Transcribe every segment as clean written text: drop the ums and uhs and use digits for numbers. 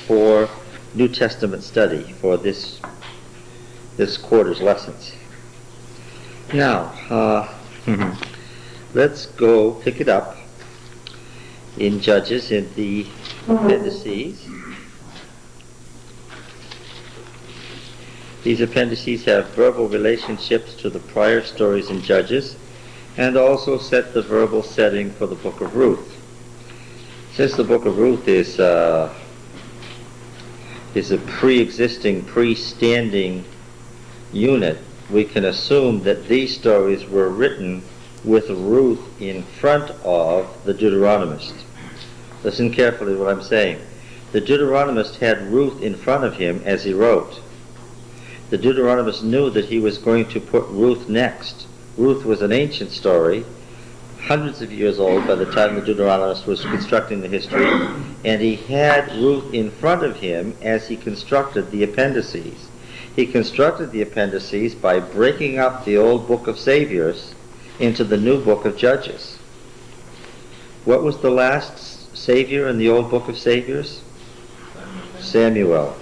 for New Testament study for this quarter's lessons. Now, let's go pick it up in Judges in the appendices. These appendices have verbal relationships to the prior stories in Judges and also set the verbal setting for the book of Ruth. Since the book of Ruth is a pre-existing, pre-standing unit, we can assume that these stories were written with Ruth in front of the Deuteronomist. Listen carefully to what I'm saying. The Deuteronomist had Ruth in front of him as he wrote. The Deuteronomist knew that he was going to put Ruth next. Ruth was an ancient story, hundreds of years old by the time the Deuteronomist was constructing the history, and he had Ruth in front of him as he constructed the appendices. He constructed the appendices by breaking up the old book of Saviors into the new book of Judges. What was the last Savior in the old book of Saviors? Samuel.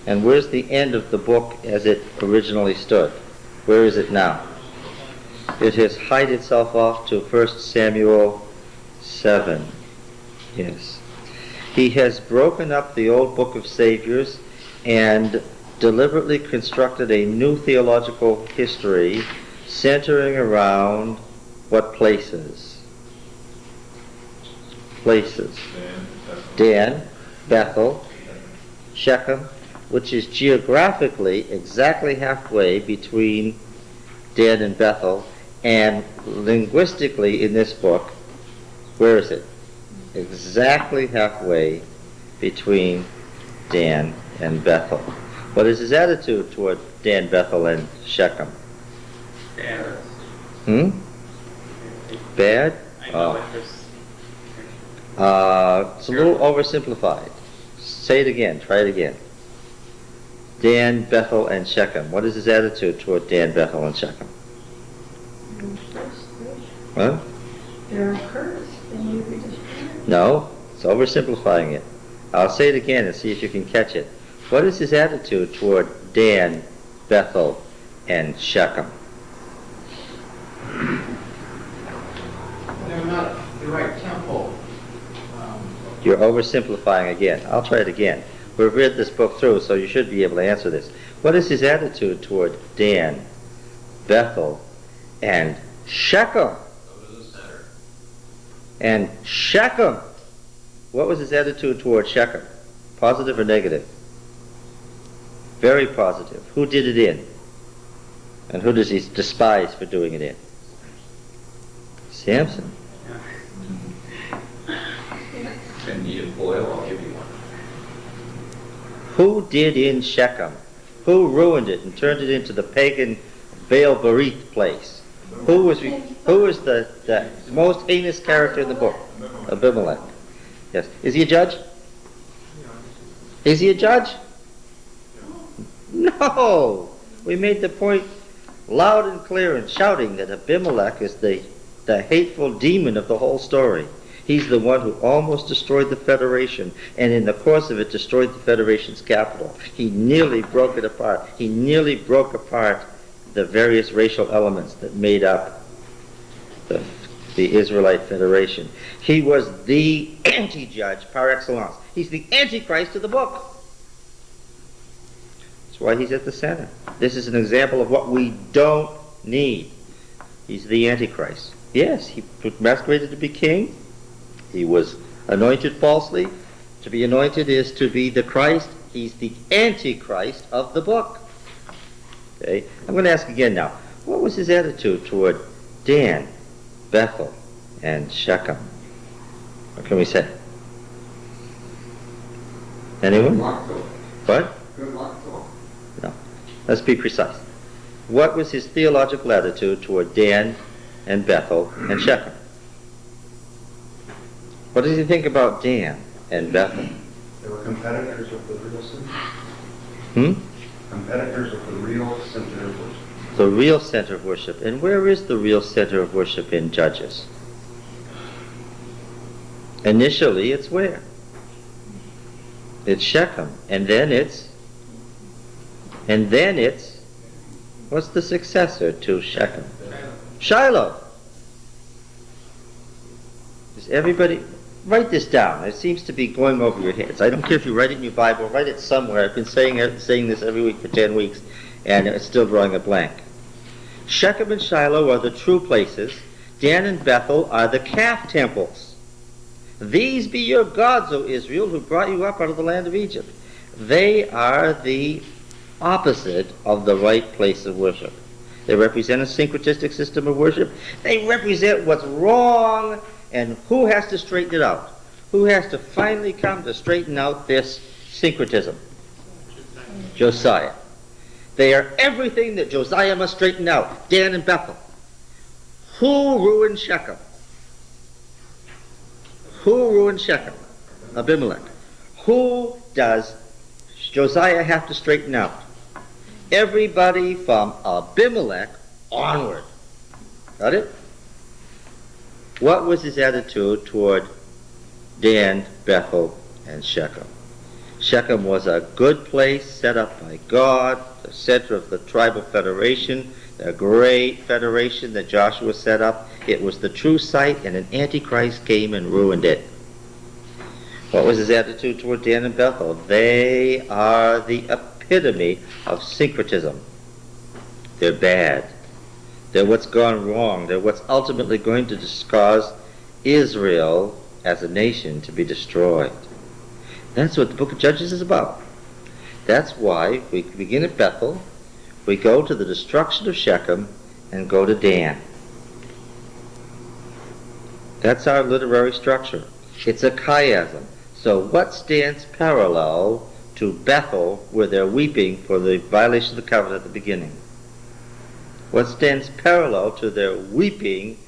And where's the end of the book as it originally stood? Where is it now? It has hid itself off to 1 Samuel 7. Yes. He has broken up the old book of Saviors and deliberately constructed a new theological history centering around what places? Places. Dan, Bethel, Shechem, which is geographically exactly halfway between Dan and Bethel, and linguistically in this book, where is it? Exactly halfway between Dan and Bethel. What is his attitude toward Dan, Bethel, and Shechem? Bad. Bad? I know It's a little oversimplified. Say it again. Try it again. Dan, Bethel, and Shechem. What is his attitude toward Dan, Bethel, and Shechem? What? They're cursed, and you be destroyed. No, it's oversimplifying it. I'll say it again and see if you can catch it. What is his attitude toward Dan, Bethel, and Shechem? They're not the right temple. You're oversimplifying again. I'll try it again. We've read this book through, so you should be able to answer this. What is his attitude toward Dan, Bethel, and Shechem? Go to the center. And Shechem. What was his attitude toward Shechem? Positive or negative? Very positive. Who did it in? And who does he despise for doing it in? Samson. And need a foil, I'll give you one. Who did in Shechem? Who ruined it and turned it into the pagan Baal Berith place? Who was the most heinous character in the book? Abimelech. Yes. Is he a judge? Is he a judge? No. We made the point loud and clear and shouting that Abimelech is the hateful demon of the whole story. He's the one who almost destroyed the Federation, and in the course of it destroyed the Federation's capital. He nearly broke it apart. He nearly broke apart the various racial elements that made up the Israelite Federation. He was the anti-judge par excellence. He's the antichrist of the book. That's why he's at the center. This is an example of what we don't need. He's the antichrist. Yes, he masqueraded to be king. He was anointed falsely. To be anointed is to be the Christ. He's the antichrist of the book. Okay? I'm going to ask again now. What was his attitude toward Dan, Bethel, and Shechem? What can we say? Anyone? What? Good luck to him. No. Let's be precise. What was his theological attitude toward Dan and Bethel and Shechem? What does he think about Dan and Bethel? They were competitors of the real center. Competitors of the real center of worship. The real center of worship. And where is the real center of worship in Judges? Initially, it's where? It's Shechem. And then it's, what's the successor to Shechem? Shiloh. Does everybody write this down? It seems to be going over your heads. I don't care if you write it in your Bible, write it somewhere. I've been saying this every week for 10 weeks, and it's still drawing a blank. Shechem and Shiloh are the true places. Dan and Bethel are the calf temples. These be your gods, O Israel, who brought you up out of the land of Egypt. They are the opposite of the right place of worship. They represent a syncretistic system of worship. They represent what's wrong, and who has to straighten it out? Who has to finally come to straighten out this syncretism? Josiah. They are everything that Josiah must straighten out. Dan and Bethel. Who ruined Shechem? Who ruined Shechem? Abimelech. Who does Josiah have to straighten out? Everybody from Abimelech onward. Got it? What was his attitude toward Dan, Bethel, and Shechem? Shechem was a good place set up by God, the center of the tribal federation, the great federation that Joshua set up. It was the true site, and an antichrist came and ruined it. What was his attitude toward Dan and Bethel? They are the epitome of syncretism. They're bad. They're what's gone wrong. They're what's ultimately going to cause Israel as a nation to be destroyed. That's what the book of Judges is about. That's why we begin at Bethel, we go to the destruction of Shechem, and go to Dan. That's our literary structure. It's a chiasm. So what stands parallel to Bethel, where they're weeping for the violation of the covenant at the beginning? What stands parallel to their weeping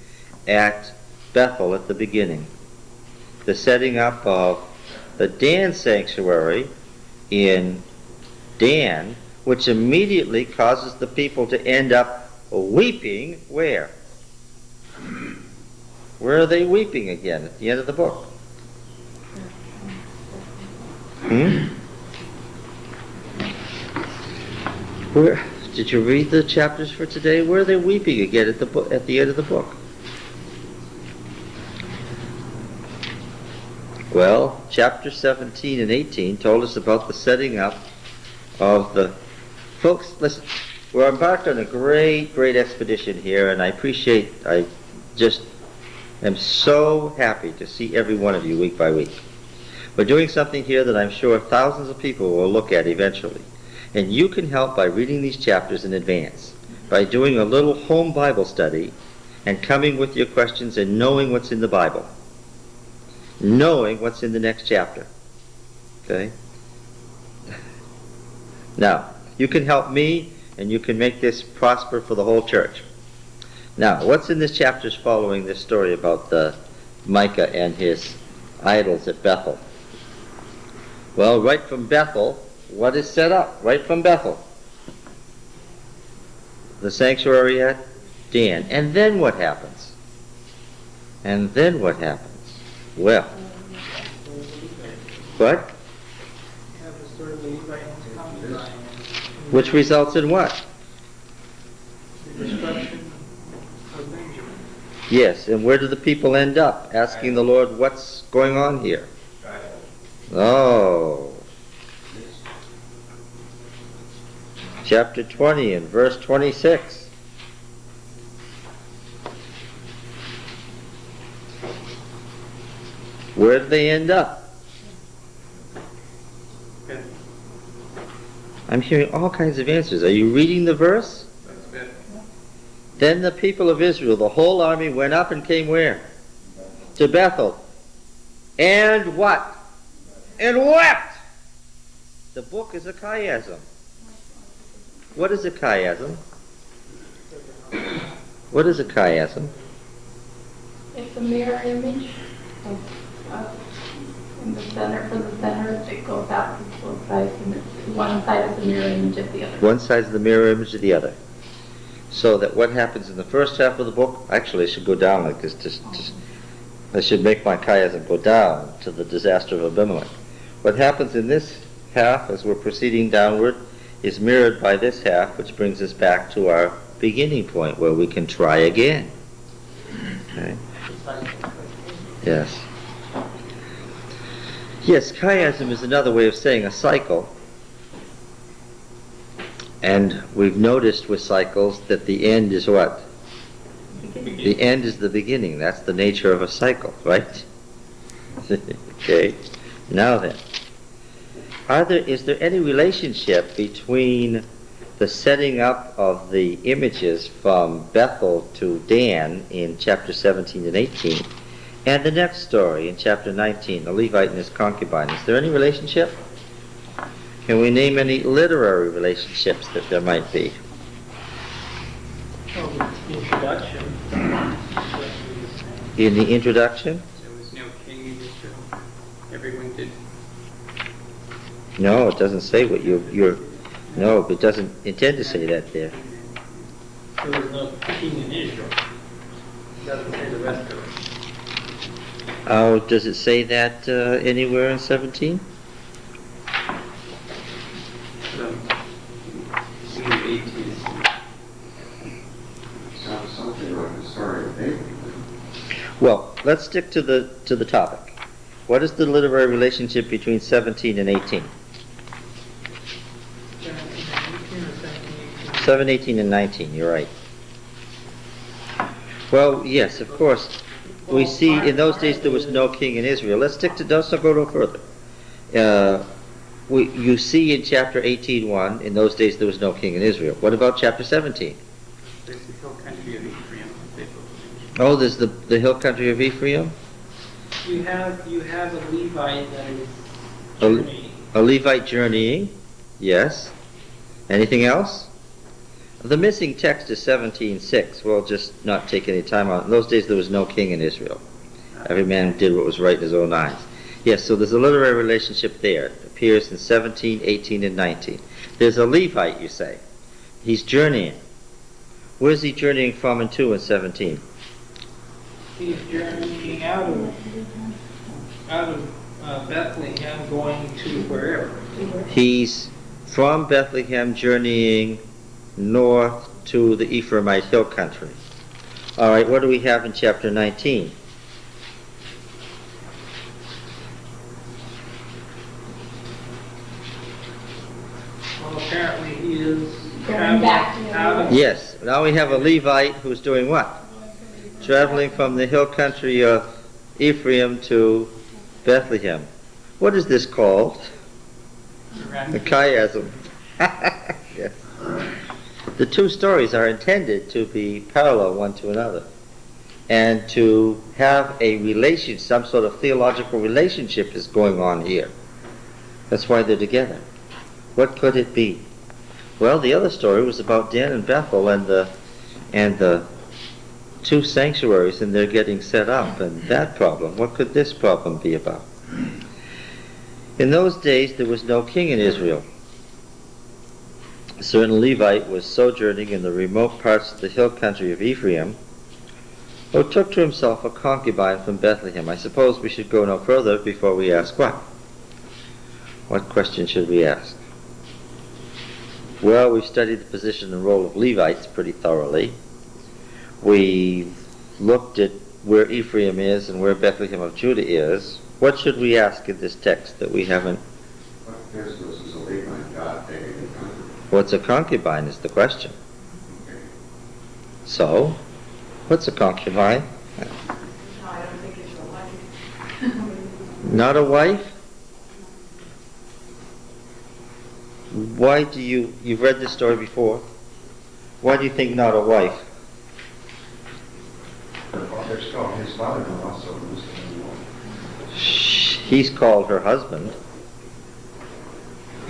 at Bethel at the beginning? The setting up of the Dan sanctuary in Dan, which immediately causes the people to end up weeping where? Where are they weeping again at the end of the book? Where did you read the chapters for today? Where are they weeping again at the end of the book? Well, chapter 17 and 18 told us about the setting up of the... Folks, listen, we're embarked on a great, great expedition here, and I just am so happy to see every one of you week by week. We're doing something here that I'm sure thousands of people will look at eventually. And you can help by reading these chapters in advance, by doing a little home Bible study and coming with your questions and knowing what's in the Bible. Knowing what's in the next chapter. Okay? Now, you can help me and you can make this prosper for the whole church. Now, what's in this chapters following this story about the Micah and his idols at Bethel? Well, right from Bethel, what is set up? Right from Bethel. The sanctuary at Dan. And then what happens? And then what happens? Well, what? Which results in what? The destruction of Benjamin. Yes, and where do the people end up? Asking the Lord, what's going on here? Oh. Chapter 20 and verse 26. Where do they end up? I'm hearing all kinds of answers. Are you reading the verse? Then the people of Israel, the whole army, went up and came where? To Bethel. And what? And wept! The book is a chiasm. What is a chiasm? What is a chiasm? It's a mirror image of in the center, from the center, it goes out to both sides, and it's one side is the mirror image of the other. One side is the mirror image of the other. So that what happens in the first half of the book, actually it should go down like this, I should make my chiasm go down to the disaster of Abimelech. What happens in this half as we're proceeding downward is mirrored by this half, which brings us back to our beginning point where we can try again. Okay? Yes. Yes, chiasm is another way of saying a cycle. And we've noticed with cycles that the end is what? The end is the beginning. That's the nature of a cycle, right? Okay. Now then, is there any relationship between the setting up of the images from Bethel to Dan in chapter 17 and 18 and the next story in chapter 19, the Levite and his concubine? Is there any relationship? Can we name any literary relationships that there might be? Well, the introduction. In the introduction? There was no king in Israel. Everyone did. No, it doesn't say what you're. No, it doesn't intend to say that there. There was no king in Israel. It doesn't say the rest of it. Oh, does it say that anywhere in 17? In 18. Sounds something like the story of David. Well, let's stick to the topic. What is the literary relationship between 17 and 18? 7, 18, and 19, you're right. Well, yes, of course. We see in those days there was no king in Israel. Let's stick to, don't go no further. You see in chapter 18:1, in those days there was no king in Israel. What about chapter 17? There's the hill country of Ephraim. Oh, there's the hill country of Ephraim? You have a Levite that is A, journeying. a Levite journeying, yes. Anything else? The missing text is 17:6. We'll just not take any time on it. In those days there was no king in Israel. Every man did what was right in his own eyes. Yes, so there's a literary relationship there. It appears in 17, 18, and 19. There's a Levite, you say. He's journeying. Where's he journeying from and to in 17? He's journeying out of Bethlehem, going to wherever. He's from Bethlehem journeying north to the Ephraimite hill country. All right, what do we have in chapter 19? Well, apparently he is Going back traveling to out of. Yes, now we have a Levite who's doing what? Traveling from the hill country of Ephraim to Bethlehem. What is this called? A chiasm. Yes. The two stories are intended to be parallel one to another and to have a relation, some sort of theological relationship is going on here. That's why they're together. What could it be? Well, the other story was about Dan and Bethel and the two sanctuaries and they're getting set up and that problem. What could this problem be about? In those days there was no king in Israel. A certain Levite was sojourning in the remote parts of the hill country of Ephraim, who took to himself a concubine from Bethlehem. I suppose we should go no further before we ask what? What question should we ask? Well, we've studied the position and role of Levites pretty thoroughly. We've looked at where Ephraim is and where Bethlehem of Judah is. What should we ask in this text that we haven't? What business is a Levite God taking in concubine? What's a concubine is the question. Okay. So, what's a concubine? No, I don't think it's a wife. Not a wife? Why do you've read this story before? Why do you think not a wife? His father-in-law also was the one. He's called her husband.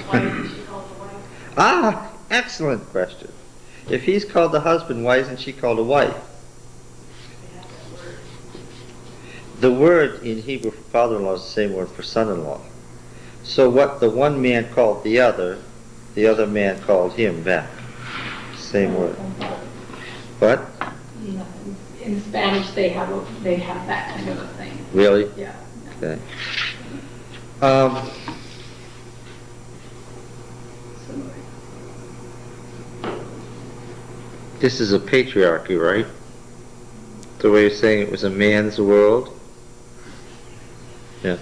Why isn't she called a wife? Ah, excellent question. If he's called the husband, why isn't she called a wife? They have that word. The word in Hebrew for father-in-law is the same word for son-in-law. So what the one man called the other man called him back. Same word. But, No, in Spanish, they have that kind of a thing. really? Yeah. Okay. This is a patriarchy, right? The way of saying it was a man's world. Yeah.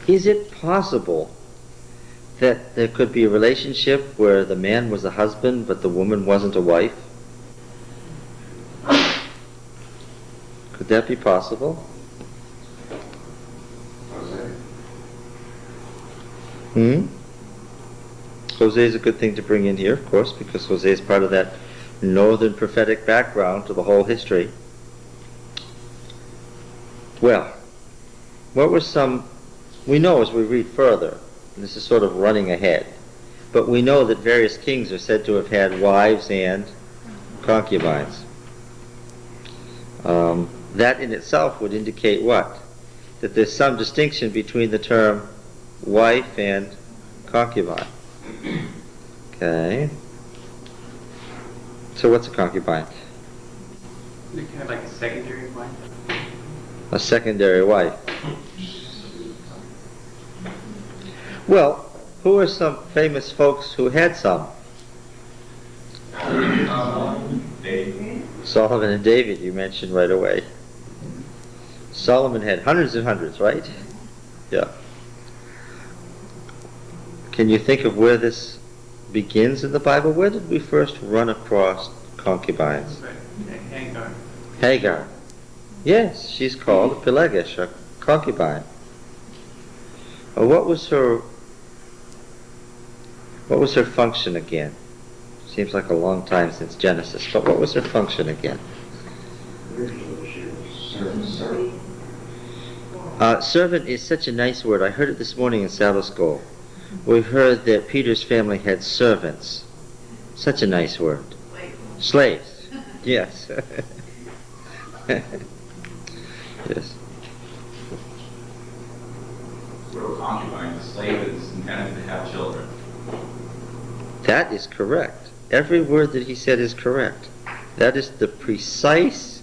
Is it possible that there could be a relationship where the man was a husband but the woman wasn't a wife? Could that be possible? Jose is a good thing to bring in here, of course, because Jose is part of that northern prophetic background to the whole history. Well, what were some, we know as we read further, and this is sort of running ahead, but we know that various kings are said to have had wives and concubines. That in itself would indicate what? That there's some distinction between the term wife and concubine. Okay. So what's a concubine? Kind of like a secondary wife. A secondary wife. Well, who are some famous folks who had some? Solomon and David, you mentioned right away. Solomon had hundreds and hundreds, right? Yeah. Can you think of where this begins in the Bible? Where did we first run across concubines? Hagar. Hagar. Yes, she's called a Pelegesh, a concubine. What was her function again? Seems like a long time since Genesis, but what was her function again? Servant is such a nice word. I heard it this morning in Sabbath school. We heard that Peter's family had servants. Such a nice word. Slaves. Yes. Yes. For a concubine, the slave is intended to have children. That is correct. Every word that he said is correct. That is the precise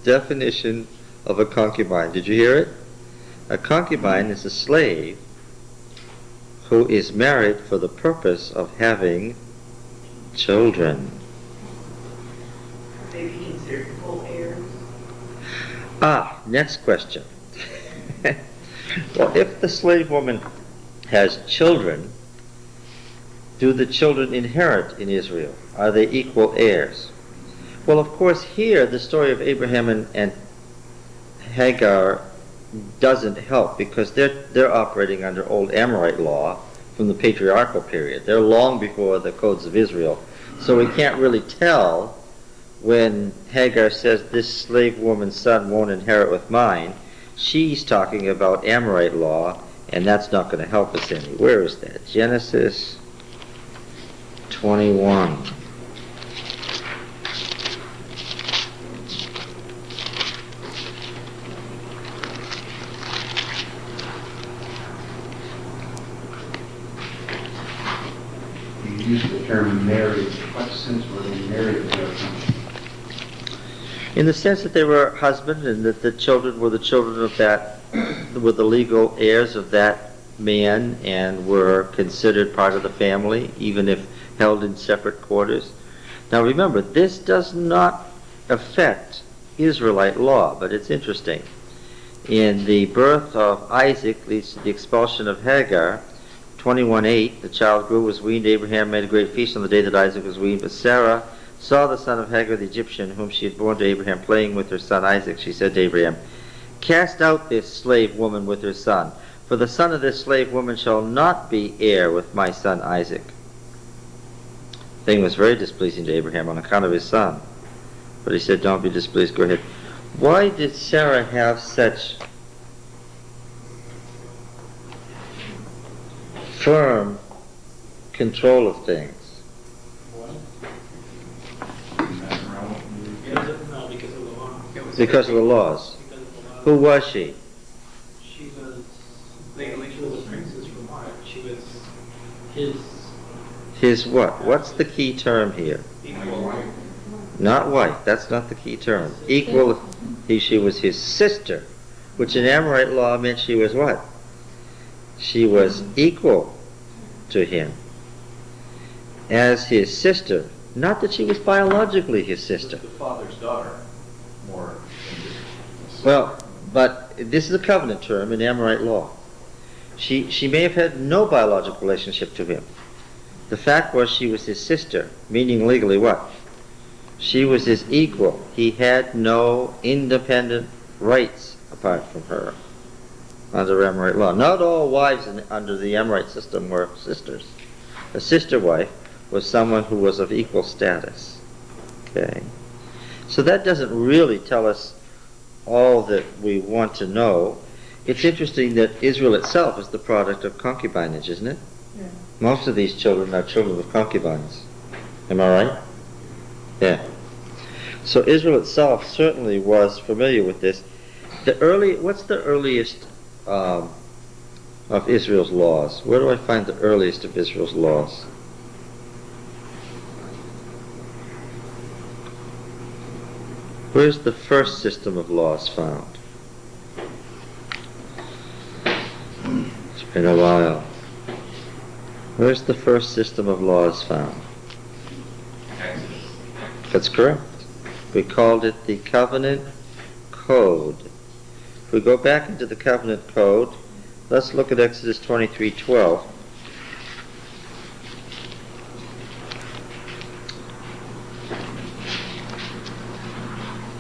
definition of a concubine. Did you hear it? A concubine is a slave who is married for the purpose of having children. Are they considered full heirs? Next question. Well, if the slave woman has children, do the children inherit in Israel? Are they equal heirs? Well, of course, here the story of Abraham and Hagar doesn't help because they're operating under old Amorite law from the patriarchal period. They're long before the codes of Israel. So we can't really tell when Hagar says this slave woman's son won't inherit with mine. She's talking about Amorite law, and that's not going to help us any. Where is that? Genesis 21. You use the term married. What sense were they married to? In the sense that they were husband and that the children were the children of that, were the legal heirs of that man and were considered part of the family, even if held in separate quarters. Now remember, this does not affect Israelite law, but it's interesting. In the birth of Isaac leads to the expulsion of Hagar. 21:8, the child grew, was weaned. Abraham made a great feast on the day that Isaac was weaned. But Sarah saw the son of Hagar the Egyptian, whom she had borne to Abraham, playing with her son Isaac. She said to Abraham, "Cast out this slave woman with her son, for the son of this slave woman shall not be heir with my son Isaac." The thing was very displeasing to Abraham on account of his son. But he said, "Don't be displeased, go ahead." Why did Sarah have such firm control of things? No, because of the law. Because of the laws. Because of the law. Who was she? She was, legally, she was a princess from what? She was his His what? What's the key term here? equal. Not wife. That's not the key term. Equal. She was his sister, which in Amorite law meant she was what? She was equal to him. As his sister, Not that she was biologically his sister. The father's daughter, more. Well, but this is a covenant term in Amorite law. She may have had no biological relationship to him. The fact was she was his sister, meaning legally what? She was his equal. He had no independent rights apart from her under Amorite law. Not all wives under the Amorite system were sisters. A sister wife was someone who was of equal status. Okay. So that doesn't really tell us all that we want to know. It's interesting that Israel itself is the product of concubinage, isn't it? Yeah. Most of these children are children of concubines. Am I right? Yeah. So Israel itself certainly was familiar with this. What's the earliest of Israel's laws? Where do I find the earliest of Israel's laws? Where's the first system of laws found? It's been a while. Where's the first system of laws found? Exodus. That's correct. We called it the Covenant Code. If we go back into the Covenant Code, let's look at Exodus 23:12.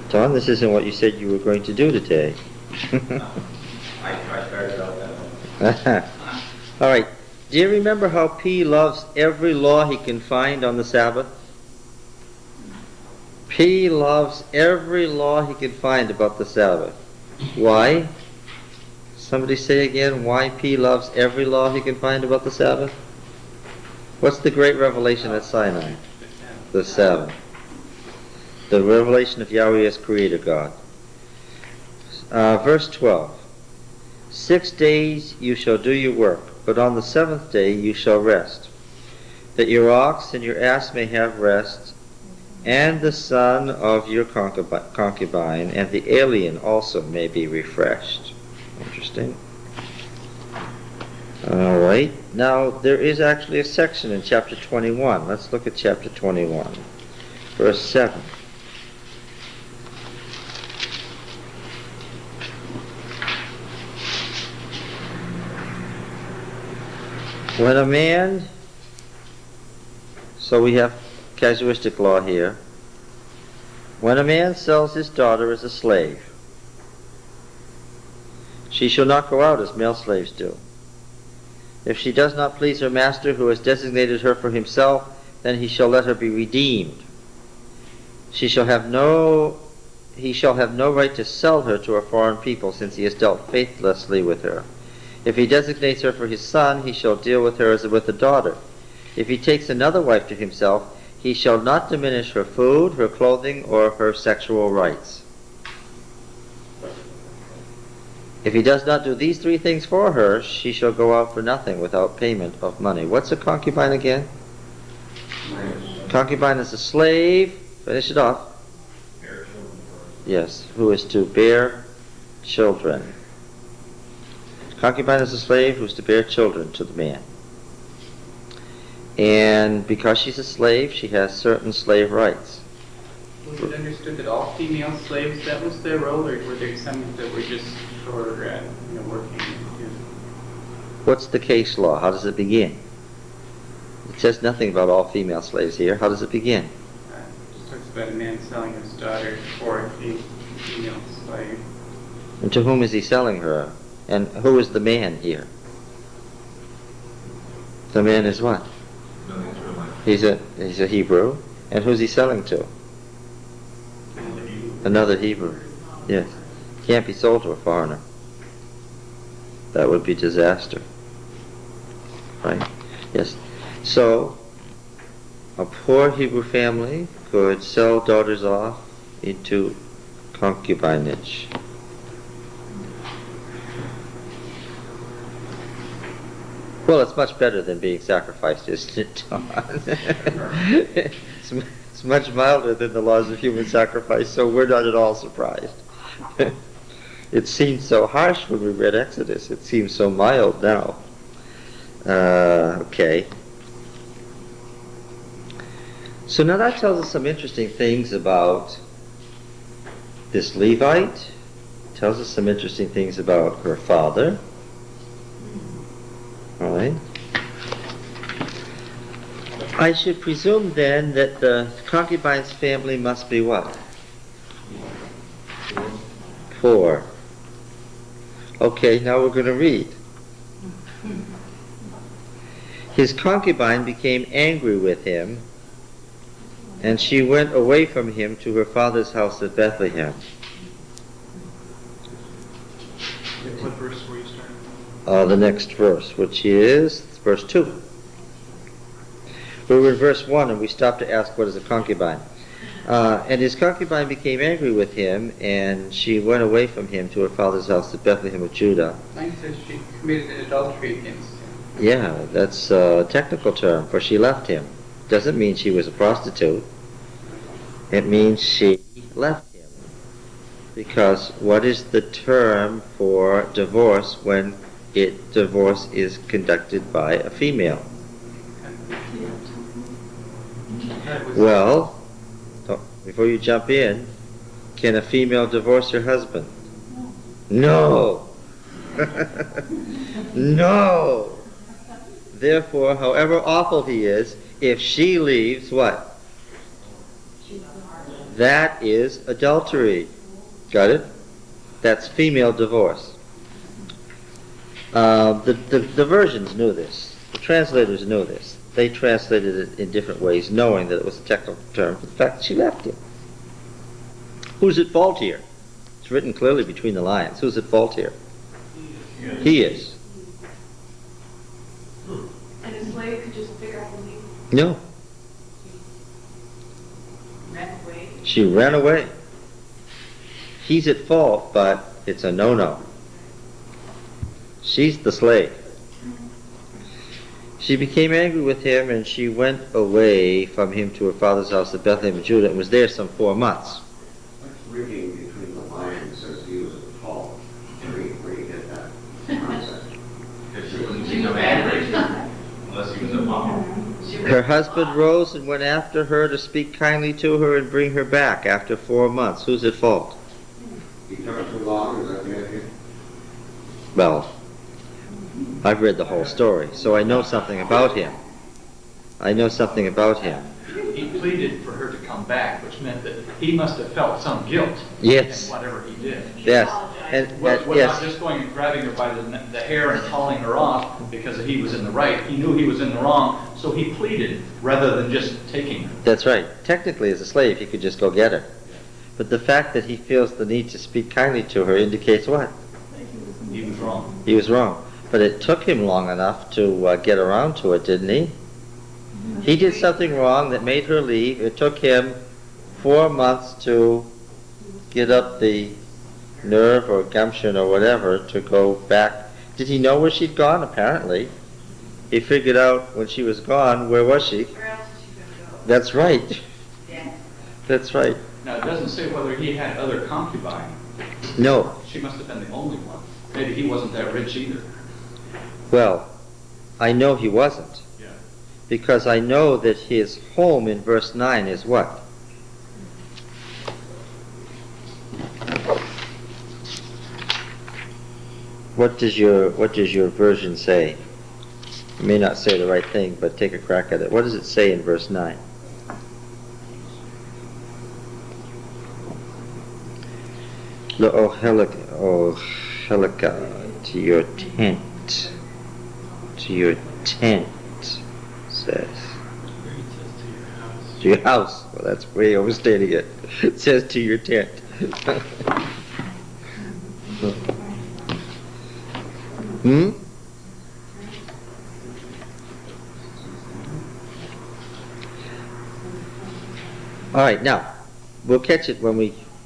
Don, this isn't what you said you were going to do today. I started out that way. All right. Do you remember how P loves every law he can find on the Sabbath? P loves every law he can find about the Sabbath. Why? Somebody say again, why P loves every law he can find about the Sabbath? What's the great revelation at Sinai? The Sabbath. The revelation of Yahweh as Creator God. Verse 12. 6 days you shall do your work, but on the seventh day you shall rest, that your ox and your ass may have rest, and the son of your concubine and the alien also may be refreshed. Interesting. All right. Now, there is actually a section in chapter 21. Let's look at chapter 21, verse 7. When a man, so we have casuistic law here. When a man sells his daughter as a slave, she shall not go out as male slaves do. If she does not please her master who has designated her for himself, then he shall let her be redeemed. He shall have no right to sell her to a foreign people, since he has dealt faithlessly with her. If he designates her for his son, he shall deal with her as with a daughter. If he takes another wife to himself, he shall not diminish her food, her clothing, or her sexual rights. If he does not do these three things for her, she shall go out for nothing without payment of money. What's a concubine again? Concubine is a slave. Finish it off. Yes, who is to bear children. Concubine is a slave who is to bear children to the man. And because she's a slave, she has certain slave rights. Was it understood that all female slaves, that was their role, or were there some that were just for working? What's the case law? How does it begin? It says nothing about all female slaves here. How does it begin? It talks about a man selling his daughter for a female slave. And to whom is he selling her? And who is the man here? The man is what? He's a Hebrew. And who's he selling to? Another Hebrew. Yes. Can't be sold to a foreigner. That would be disaster. Right? Yes. So, a poor Hebrew family could sell daughters off into concubinage. Well, it's much better than being sacrificed, isn't it, Don? It's much milder than the laws of human sacrifice, so we're not at all surprised. It seemed so harsh when we read Exodus. It seems so mild now. Okay. So now that tells us some interesting things about this Levite. Tells us some interesting things about her father. All right. I should presume then that the concubine's family must be what? 4. Okay, now we're going to read. His concubine became angry with him, and she went away from him to her father's house at Bethlehem. What verse were you starting? The next verse, which is verse 2. We were in verse 1 and we stopped to ask what is a concubine. And his concubine became angry with him, and she went away from him to her father's house at Bethlehem of Judah. Mine says she committed adultery against him. Yeah, that's a technical term, for she left him. Doesn't mean she was a prostitute. It means she left him. Because what is the term for divorce when divorce is conducted by a female? Well, before you jump in, can a female divorce her husband? No. No. Therefore, however awful he is, if she leaves, what? That is adultery. Got it? That's female divorce. The versions knew this. The translators knew this. They translated it in different ways, knowing that it was a technical term for the fact that she left him. Who's at fault here? It's written clearly between the lines. Who's at fault here? He is. And a slave could just figure out to leave, No. ran away. She ran away. He's at fault, but it's a no-no. She's the slave. She became angry with him, and she went away from him to her father's house at Bethlehem of Judah, and was there some 4 months. Reading between the lines says he was at fault. Where you get that concept? Because she wouldn't be no angry unless he was a mom. Her husband rose and went after her to speak kindly to her and bring her back after 4 months. Who's at fault? He took too long, is that the idea? Well, I've read the whole story, so I know something about him. I know something about him. He pleaded for her to come back, which meant that he must have felt some guilt Yes. in whatever he did. Yes. And Was not yes. just going and grabbing her by the hair and calling her off because he was in the right. He knew he was in the wrong, so he pleaded rather than just taking her. That's right. Technically, as a slave, he could just go get her. But the fact that he feels the need to speak kindly to her indicates what? He was wrong. He was wrong. But it took him long enough to get around to it, didn't he? He did something wrong that made her leave. It took him 4 months to get up the nerve or gumption or whatever to go back. Did he know where she'd gone? Apparently. He figured out when she was gone, where was she? Where else is she gonna go? That's right. Yeah. That's right. Now, it doesn't say whether he had other concubines. No. She must have been the only one. Maybe he wasn't that rich either. Well, I know he wasn't. Yeah. Because I know that his home in verse 9 is what? What does your version say? You may not say the right thing, but take a crack at it. What does it say in verse 9? Helika, to your tent. To your tent, says. To your house. Well, that's way overstating it. It says to your tent. All right, now, we'll catch it when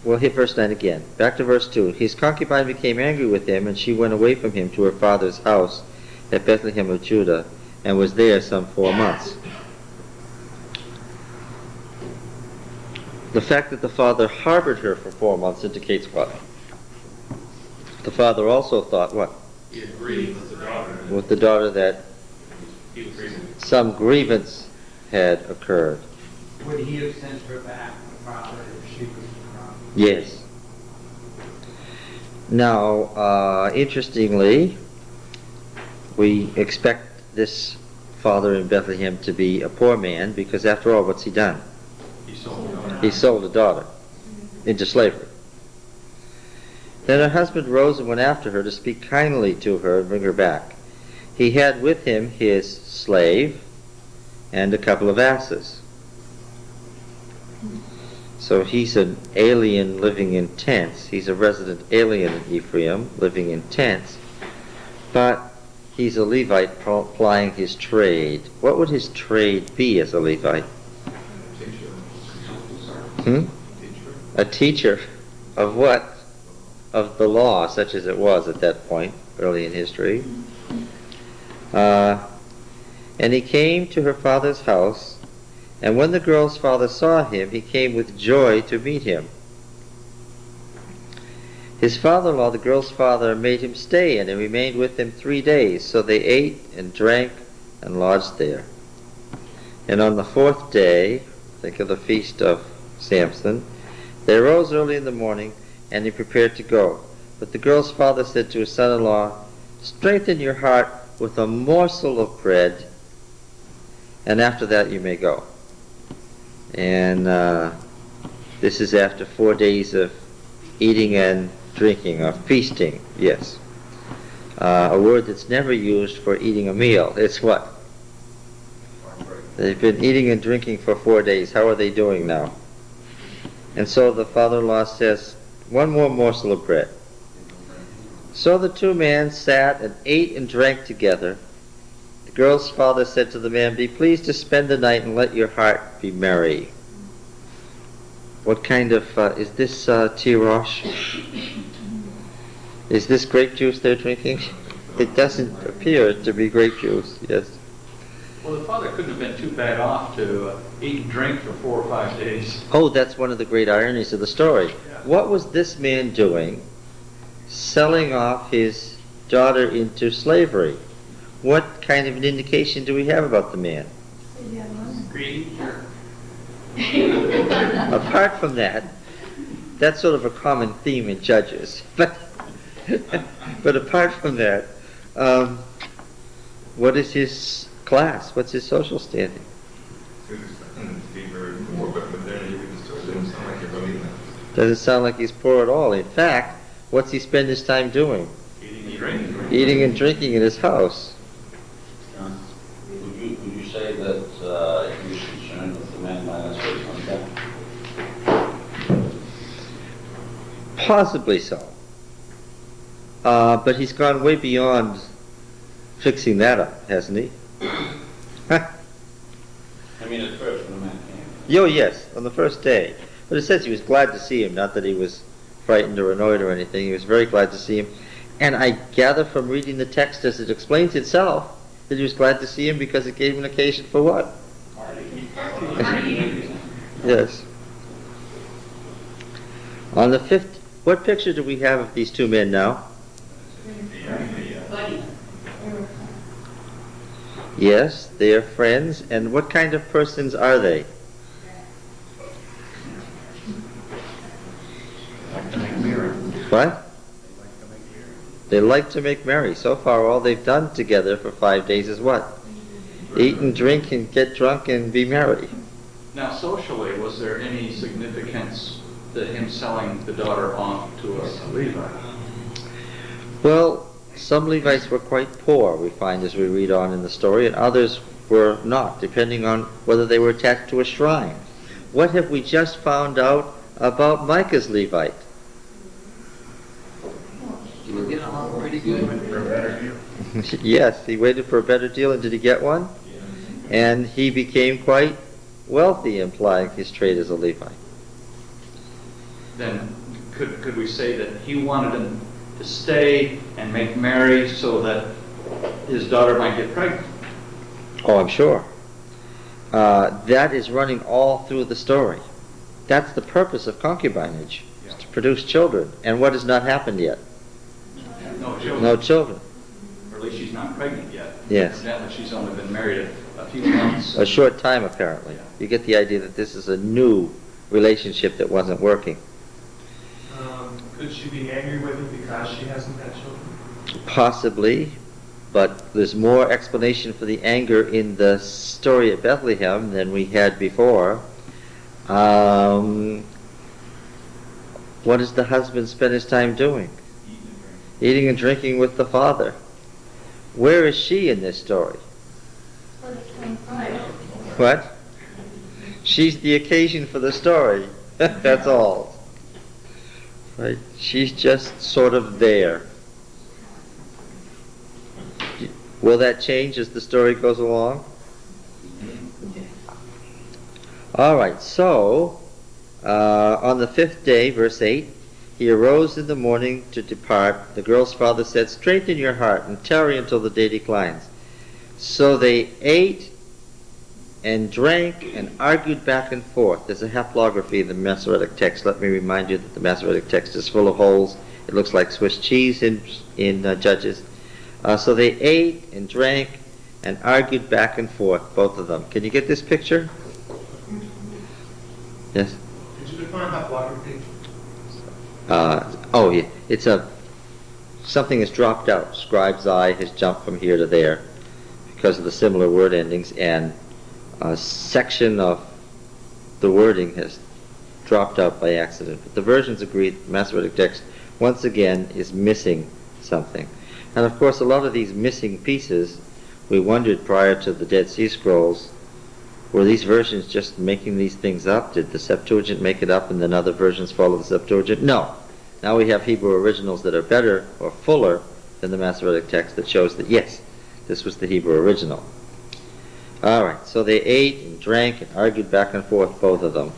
we'll hit verse 9 again. Back to verse 2. His concubine became angry with him, and she went away from him to her father's house at Bethlehem of Judah, and was there some 4 months. The fact that the father harbored her for 4 months indicates what? The father also thought what? He agreed with the daughter. With the daughter that He was grieving. some grievance had occurred. Would he have sent her back, the father, if she was wrong? Yes. Now, interestingly, we expect this father in Bethlehem to be a poor man because, after all, what's he done? He sold the daughter. He sold a daughter into slavery. Then her husband rose and went after her to speak kindly to her and bring her back. He had with him his slave and a couple of asses. So he's an alien living in tents. He's a resident alien in Ephraim living in tents. But he's a Levite plying his trade. What would his trade be as a Levite? A teacher of what? Of the law, such as it was at that point, early in history. And he came to her father's house, and when the girl's father saw him, he came with joy to meet him. His father-in-law, the girl's father, made him stay, and he remained with him 3 days. So they ate and drank and lodged there. And on the 4th day, think of the feast of Samson, they arose early in the morning, and he prepared to go. But the girl's father said to his son-in-law, "Strengthen your heart with a morsel of bread, and after that you may go." And this is after 4 days of eating and drinking, of feasting, yes. A word that's never used for eating a meal. It's what? They've been eating and drinking for 4 days. How are they doing now? And so the father-in-law says, "One more morsel of bread." So the two men sat and ate and drank together. The girl's father said to the man, "Be pleased to spend the night and let your heart be merry." What kind of, is this tirosh? Is this grape juice they're drinking? It doesn't appear to be grape juice, yes. Well, the father couldn't have been too bad off to eat and drink for 4 or 5 days. Oh, that's one of the great ironies of the story. Yeah. What was this man doing? Selling off his daughter into slavery. What kind of an indication do we have about the man? Greedy, sure. Apart from that, that's sort of a common theme in Judges. But apart from that, what is his class? What's his social standing? Doesn't sound like he's poor at all. In fact, what's he spend his time doing? Eating and drinking. Eating and drinking in his house. Would you say that he was concerned with the man by that sort of contact? Possibly so. But he's gone way beyond fixing that up, hasn't he? I mean, at first when the man came. Oh, yes, on the first day. But it says he was glad to see him, not that he was frightened or annoyed or anything. He was very glad to see him. And I gather from reading the text as it explains itself that he was glad to see him because it gave him an occasion for what? Yes. On the 5th, what picture do we have of these two men now? Yes, they are friends. And what kind of persons are they? What? They like to make merry. So far, all they've done together for 5 days is what? Eat and drink and get drunk and be merry. Now, socially, was there any significance to him selling the daughter off to a Levite? Well, some Levites were quite poor, we find as we read on in the story, and others were not, depending on whether they were attached to a shrine. What have we just found out about Micah's Levite? You get along pretty good. For a better deal. Yes, he waited for a better deal, and did he get one? And he became quite wealthy, implying his trade as a Levite. Then could we say that he wanted him to stay and make merry so that his daughter might get pregnant? Oh, I'm sure. That is running all through the story. That's the purpose of concubinage, is to produce children. And what has not happened yet? No children. No children. Or at least she's not pregnant yet. Yes. Evidently, she's only been married a few few months. A short time, apparently. You get the idea that this is a new relationship that wasn't working. Could she be angry with him because she hasn't had children? Possibly, but there's more explanation for the anger in the story at Bethlehem than we had before. What does the husband spend his time doing? Eating and drinking with the father. Where is she in this story? What? She's the occasion for the story. That's all. Right? She's just sort of there. Will that change as the story goes along? All right, so on the 5th day, verse 8, he arose in the morning to depart. The girl's father said, "Strengthen your heart and tarry until the day declines." So they ate and drank and argued back and forth. There's a haplography in the Masoretic text. Let me remind you that the Masoretic text is full of holes. It looks like Swiss cheese in Judges. So they ate and drank and argued back and forth, both of them. Can you get this picture? Yes? Did you define haplography? Oh, yeah. It's something has dropped out. Scribe's eye has jumped from here to there because of the similar word endings, and a section of the wording has dropped out by accident. But the versions agree that the Masoretic text, once again, is missing something. And of course, a lot of these missing pieces, we wondered prior to the Dead Sea Scrolls, were these versions just making these things up? Did the Septuagint make it up and then other versions follow the Septuagint? No. Now we have Hebrew originals that are better or fuller than the Masoretic text that shows that, yes, this was the Hebrew original. All right, so they ate and drank and argued back and forth, both of them.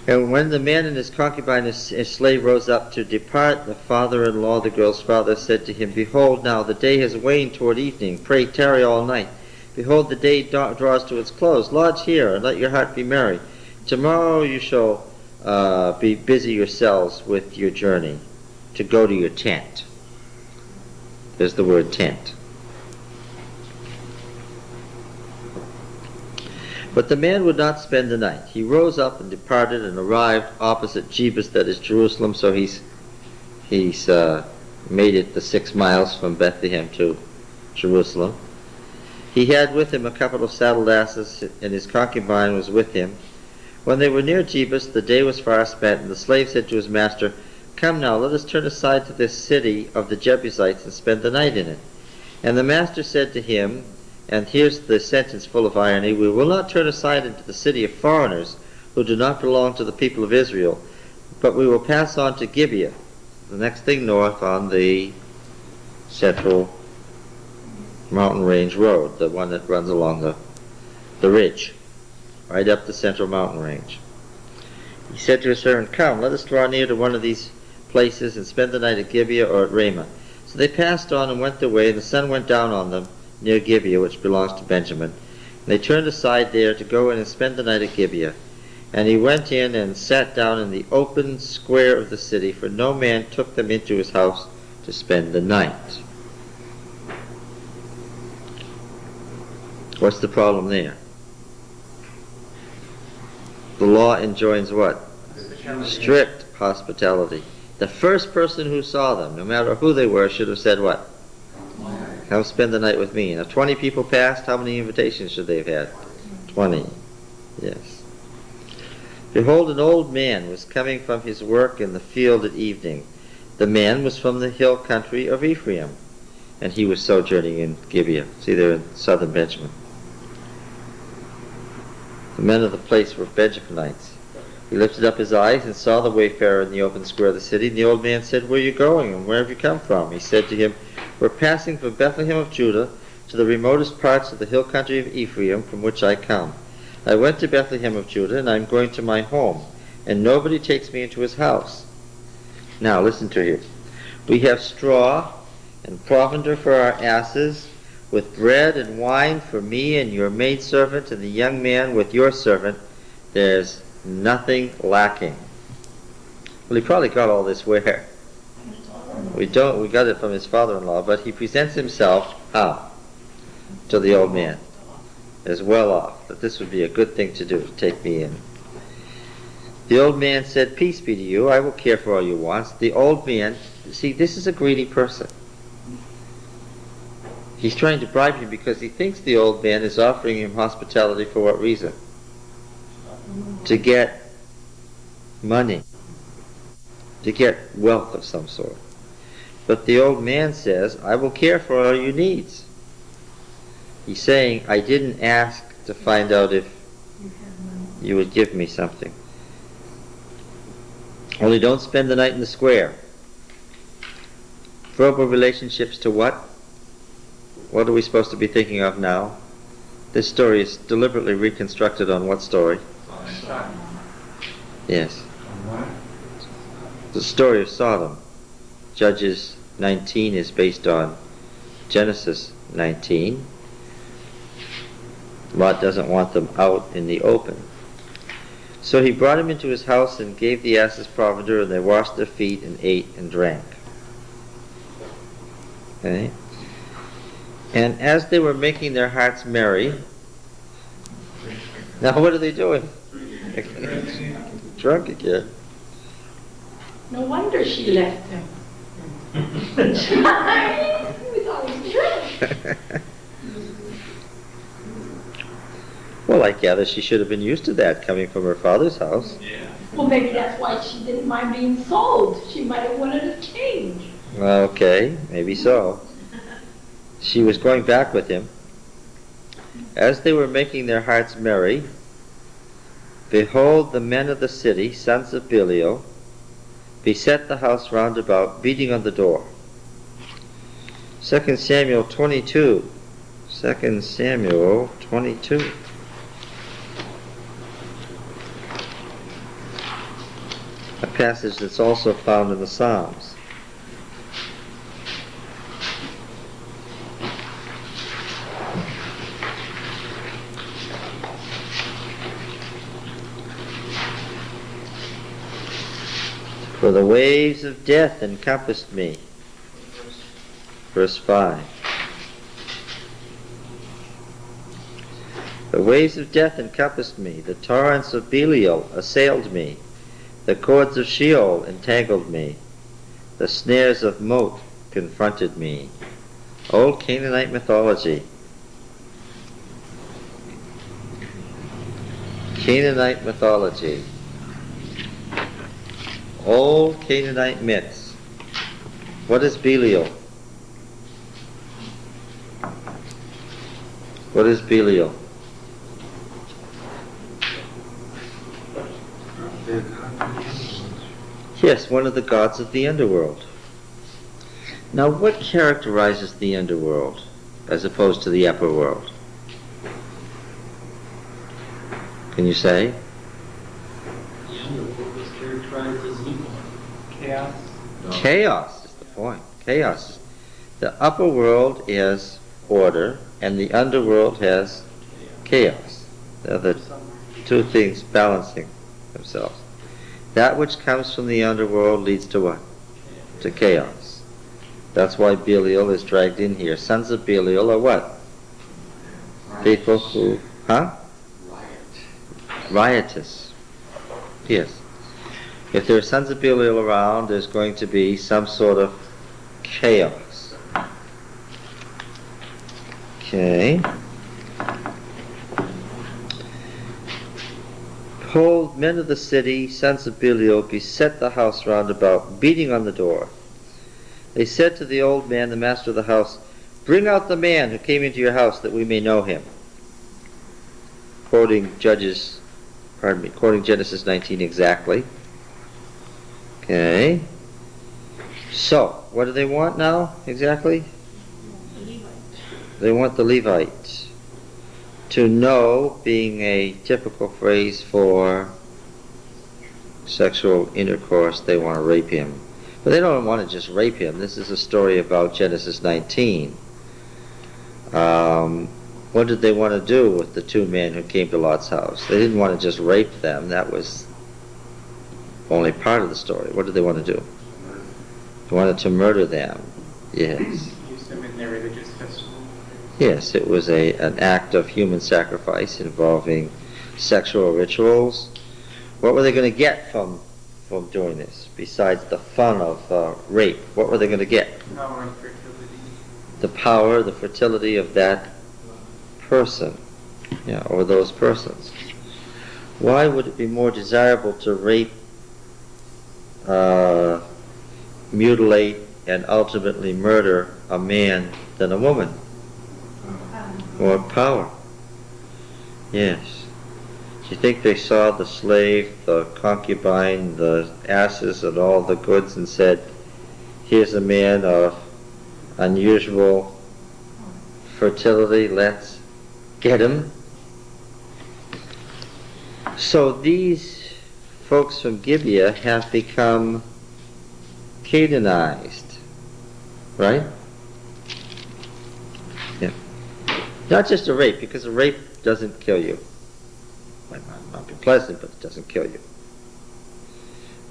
And when the man and his concubine, his slave, rose up to depart, the father-in-law, the girl's father, said to him, "Behold, now the day has waned toward evening. Pray tarry all night. Behold, the day draws to its close. Lodge here, and let your heart be merry. Tomorrow you shall be busy yourselves with your journey to go to your tent." There's the word tent. But the man would not spend the night. He rose up and departed and arrived opposite Jebus, that is Jerusalem. So he's made it the 6 miles from Bethlehem to Jerusalem. He had with him a couple of saddled asses, and his concubine was with him. When they were near Jebus, the day was far spent, and the slave said to his master, "Come now, let us turn aside to this city of the Jebusites and spend the night in it." And the master said to him, and here's the sentence full of irony, "We will not turn aside into the city of foreigners who do not belong to the people of Israel, but we will pass on to Gibeah," the next thing north on the central mountain range road, the one that runs along the ridge, right up the central mountain range. He said to his servant, "Come, let us draw near to one of these places and spend the night at Gibeah or at Ramah." So they passed on and went their way, and the sun went down on them near Gibeah, which belongs to Benjamin. And they turned aside there to go in and spend the night at Gibeah. And he went in and sat down in the open square of the city, for no man took them into his house to spend the night. What's the problem there? The law enjoins what? Strict hospitality. The first person who saw them, no matter who they were, should have said what? "Come spend the night with me." Now 20 people passed. How many invitations should they have had? 20. Yes. Behold, an old man was coming from his work in the field at evening. The man was from the hill country of Ephraim, and he was sojourning in Gibeah. See, they're in southern Benjamin. The men of the place were Benjaminites. He lifted up his eyes and saw the wayfarer in the open square of the city. And the old man said, "Where are you going, and where have you come from?" He said to him, "We're passing from Bethlehem of Judah to the remotest parts of the hill country of Ephraim, from which I come. I went to Bethlehem of Judah, and I'm going to my home, and nobody takes me into his house." Now listen to you. "We have straw and provender for our asses, with bread and wine for me and your maidservant and the young man with your servant. There's nothing lacking." Well, he probably got all this where? We got it from his father-in-law, but he presents himself how? To the old man. is well off, that this would be a good thing to do, to take me in. The old man said, "Peace be to you, I will care for all your wants." The old man, see, this is a greedy person. He's trying to bribe him because he thinks the old man is offering him hospitality for what reason? To get money, to get wealth of some sort. But the old man says, "I will care for all your needs." He's saying, I didn't ask to find out if you would give me something. Only don't spend the night in the square. Verbal relationships to what? What are we supposed to be thinking of now? This story is deliberately reconstructed on what story? Yes. The story of Sodom. Judges 19 is based on Genesis 19. Lot doesn't want them out in the open. So he brought him into his house and gave the asses provender, and they washed their feet and ate and drank. Okay? And as they were making their hearts merry, now what are they doing? Drunk again. No wonder she left him. He was always drunk. Well, I gather she should have been used to that coming from her father's house. Well, maybe that's why she didn't mind being sold. She might have wanted a change. Okay, maybe so. She was going back with him. As they were making their hearts merry, behold, the men of the city, sons of Belial, beset the house round about, beating on the door. 2 Samuel 22. 2 Samuel 22. A passage that's also found in the Psalms. For the waves of death encompassed me. Verse 5. The waves of death encompassed me. The torrents of Belial assailed me. The cords of Sheol entangled me. The snares of Moat confronted me. Old Canaanite mythology. Canaanite mythology. Old Canaanite myths. What is Belial? What is Belial? Yes, one of the gods of the underworld. Now, what characterizes the underworld as opposed to the upper world? Can you say? The underworld is characterized as evil. Chaos. Chaos is the point. Chaos. The upper world is order, and the underworld has chaos. They're the two things balancing themselves. That which comes from the underworld leads to what? To chaos. That's why Belial is dragged in here. Sons of Belial are what? People who, riotous. Yes. If there are sons of Belial around, there's going to be some sort of chaos. Okay. Behold, men of the city, sons of Belial, beset the house round about, beating on the door. They said to the old man, the master of the house, "Bring out the man who came into your house, that we may know him." Quoting Genesis 19 exactly. Okay. So, what do they want now, exactly? They want the Levite. To know being a typical phrase for sexual intercourse, they want to rape him. But they don't want to just rape him. This is a story about Genesis 19. What did they want to do with the two men who came to Lot's house? They didn't want to just rape them. That was only part of the story. What did they want to do? They wanted to murder them. Yes. Use them in their religious festival. Yes, it was an act of human sacrifice involving sexual rituals. What were they going to get from doing this, besides the fun of rape? What were they going to get? Power and fertility. The power, the fertility of that person, or those persons. Why would it be more desirable to rape, mutilate, and ultimately murder a man than a woman? More power. Yes. Do you think they saw the slave, the concubine, the asses, and all the goods and said, here's a man of unusual fertility, let's get him? So these folks from Gibeah have become Canaanized, right? Yeah. Not just a rape, because a rape doesn't kill you. Might not be pleasant, but it doesn't kill you.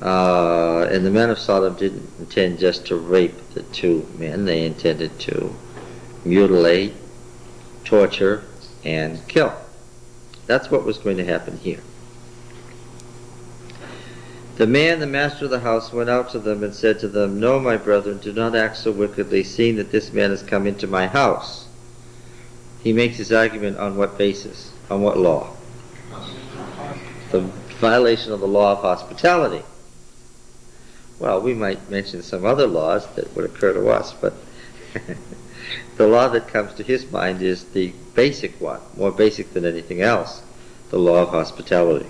And the men of Sodom didn't intend just to rape the two men. They intended to mutilate, torture, and kill. That's what was going to happen here. The man, the master of the house, went out to them and said to them, no, my brethren, do not act so wickedly, seeing that this man has come into my house. He makes his argument on what basis? On what law? The violation of the law of hospitality. Well, we might mention some other laws that would occur to us, but the law that comes to his mind is the basic one, more basic than anything else, the law of hospitality.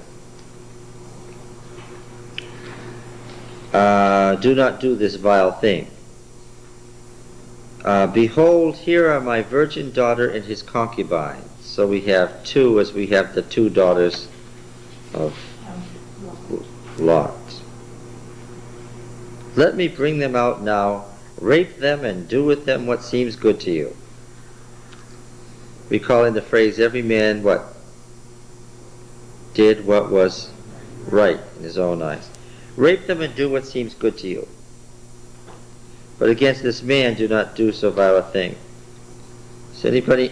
Do not do this vile thing. Behold, here are my virgin daughter and his concubine. So we have two, as we have the two daughters of Lot. Let me bring them out now, rape them, and do with them what seems good to you. Recalling the phrase, every man what? Did what was right in his own eyes. Rape them and do what seems good to you. But against this man do not do so vile a thing. Is anybody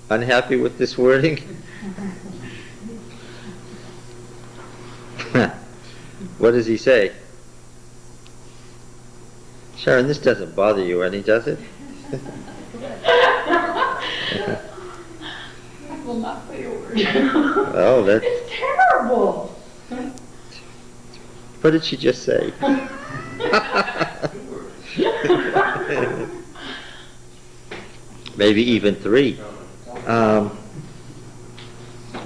unhappy with this wording? What does he say? Sharon, this doesn't bother you any, does it? I will not say a word. Oh, that's... It's terrible. What did she just say? Maybe even three.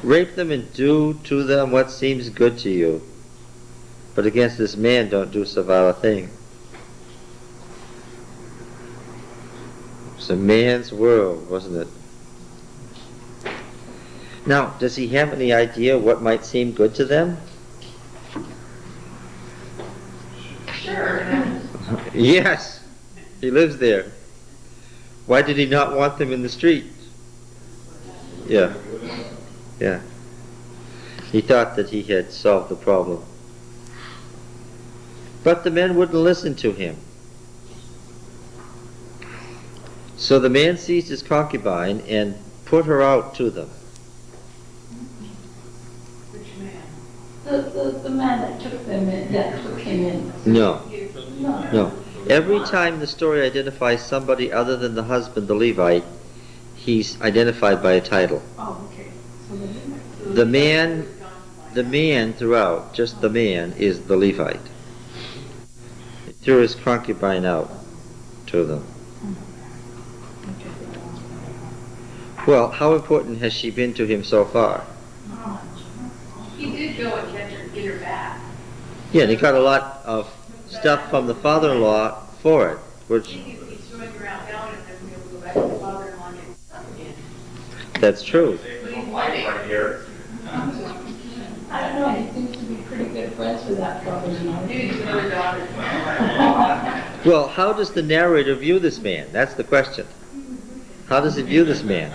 Rape them and do to them what seems good to you. But against this man don't do so vile a thing. It's a man's world, wasn't it? Now, does he have any idea what might seem good to them? Sure. Yes, he lives there. Why did he not want them in the street? Yeah. He thought that he had solved the problem. But the men wouldn't listen to him. So the man seized his concubine and put her out to them. Which man? The man that took them in, that took him in. No. No. No. Every time the story identifies somebody other than the husband, the Levite, he's identified by a title. Oh, okay. So The man throughout, just the man, is the Levite. He threw his concubine out to them. Well, how important has she been to him so far? He did go and catch her and get her back. Yeah, and he got a lot of stuff from the father-in-law for it, which... He's throwing around town and then he'll go back to the father-in-law and get stuff again. That's true. But he's whining. Right here. I don't know, he seems to be pretty good friends with that father-in-law. Maybe he's another daughter. Well, how does the narrator view this man? That's the question. How does he view this man?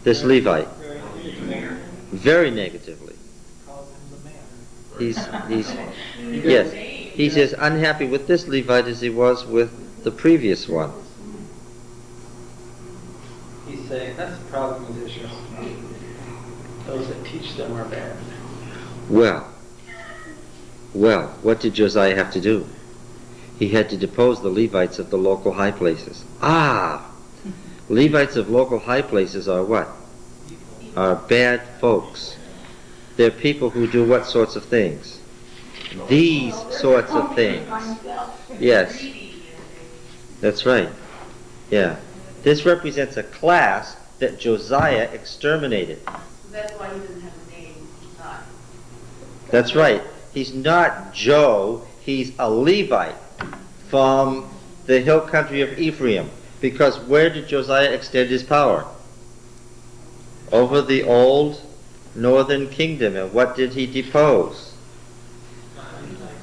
This Levite? Very negatively. He's as unhappy with this Levite as he was with the previous one. saying, that's the problem with Israel. Those that teach them are bad. Well, what did Josiah have to do? He had to depose the Levites of the local high places. Levites of local high places are what? Are bad folks. They're people who do what sorts of things? These sorts of things. Yes. That's right. Yeah. This represents a class that Josiah exterminated. So that's why he doesn't have a name. He's not. That's right. He's not Joe, he's a Levite from the hill country of Ephraim. Because where did Josiah extend his power? Over the old northern kingdom. And what did he depose?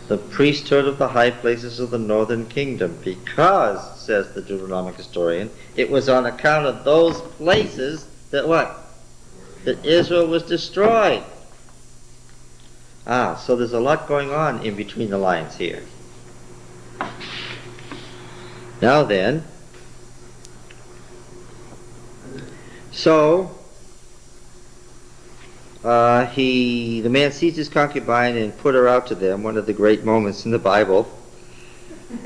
The priesthood of the high places of the northern kingdom. Because, says the Deuteronomic historian, it was on account of those places that what? That Israel was destroyed. So there's a lot going on in between the lines here. Now then, so the man seized his concubine and put her out to them, one of the great moments in the Bible.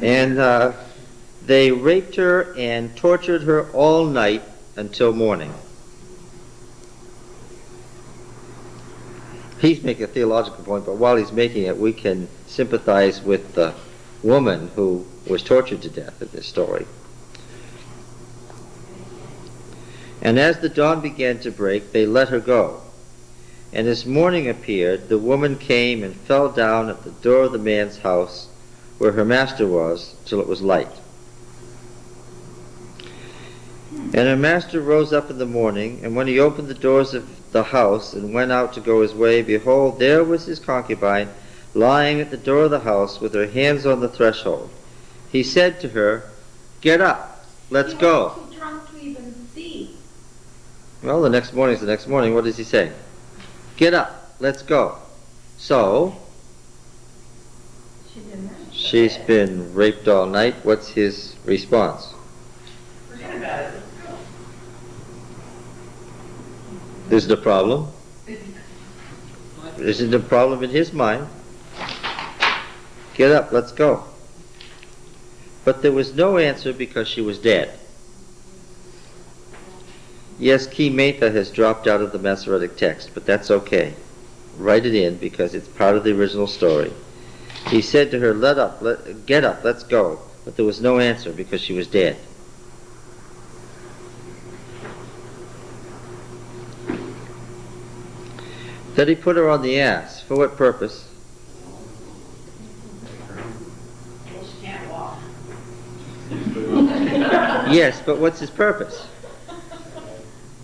And they raped her and tortured her all night until morning. He's making a theological point, but while he's making it, we can sympathize with the woman who was tortured to death in this story. And as the dawn began to break, they let her go. And as morning appeared, the woman came and fell down at the door of the man's house where her master was till it was light. And her master rose up in the morning, and when he opened the doors of the house and went out to go his way, behold, there was his concubine lying at the door of the house with her hands on the threshold. He said to her, "Get up, let's go." He was too drunk to even see. Well, the next morning's the next morning. What does he say? Get up, let's go. So, she's been raped all night. What's his response? Forget about it. Let's go. Is it a problem? Isn't it a problem in his mind? Get up, let's go. But there was no answer because she was dead. Yes, Key Metha has dropped out of the Masoretic text, but that's okay. Write it in because it's part of the original story. He said to her, get up, let's go. But there was no answer because she was dead. Then he put her on the ass. For what purpose? Well, she can't walk. Yes, but what's his purpose?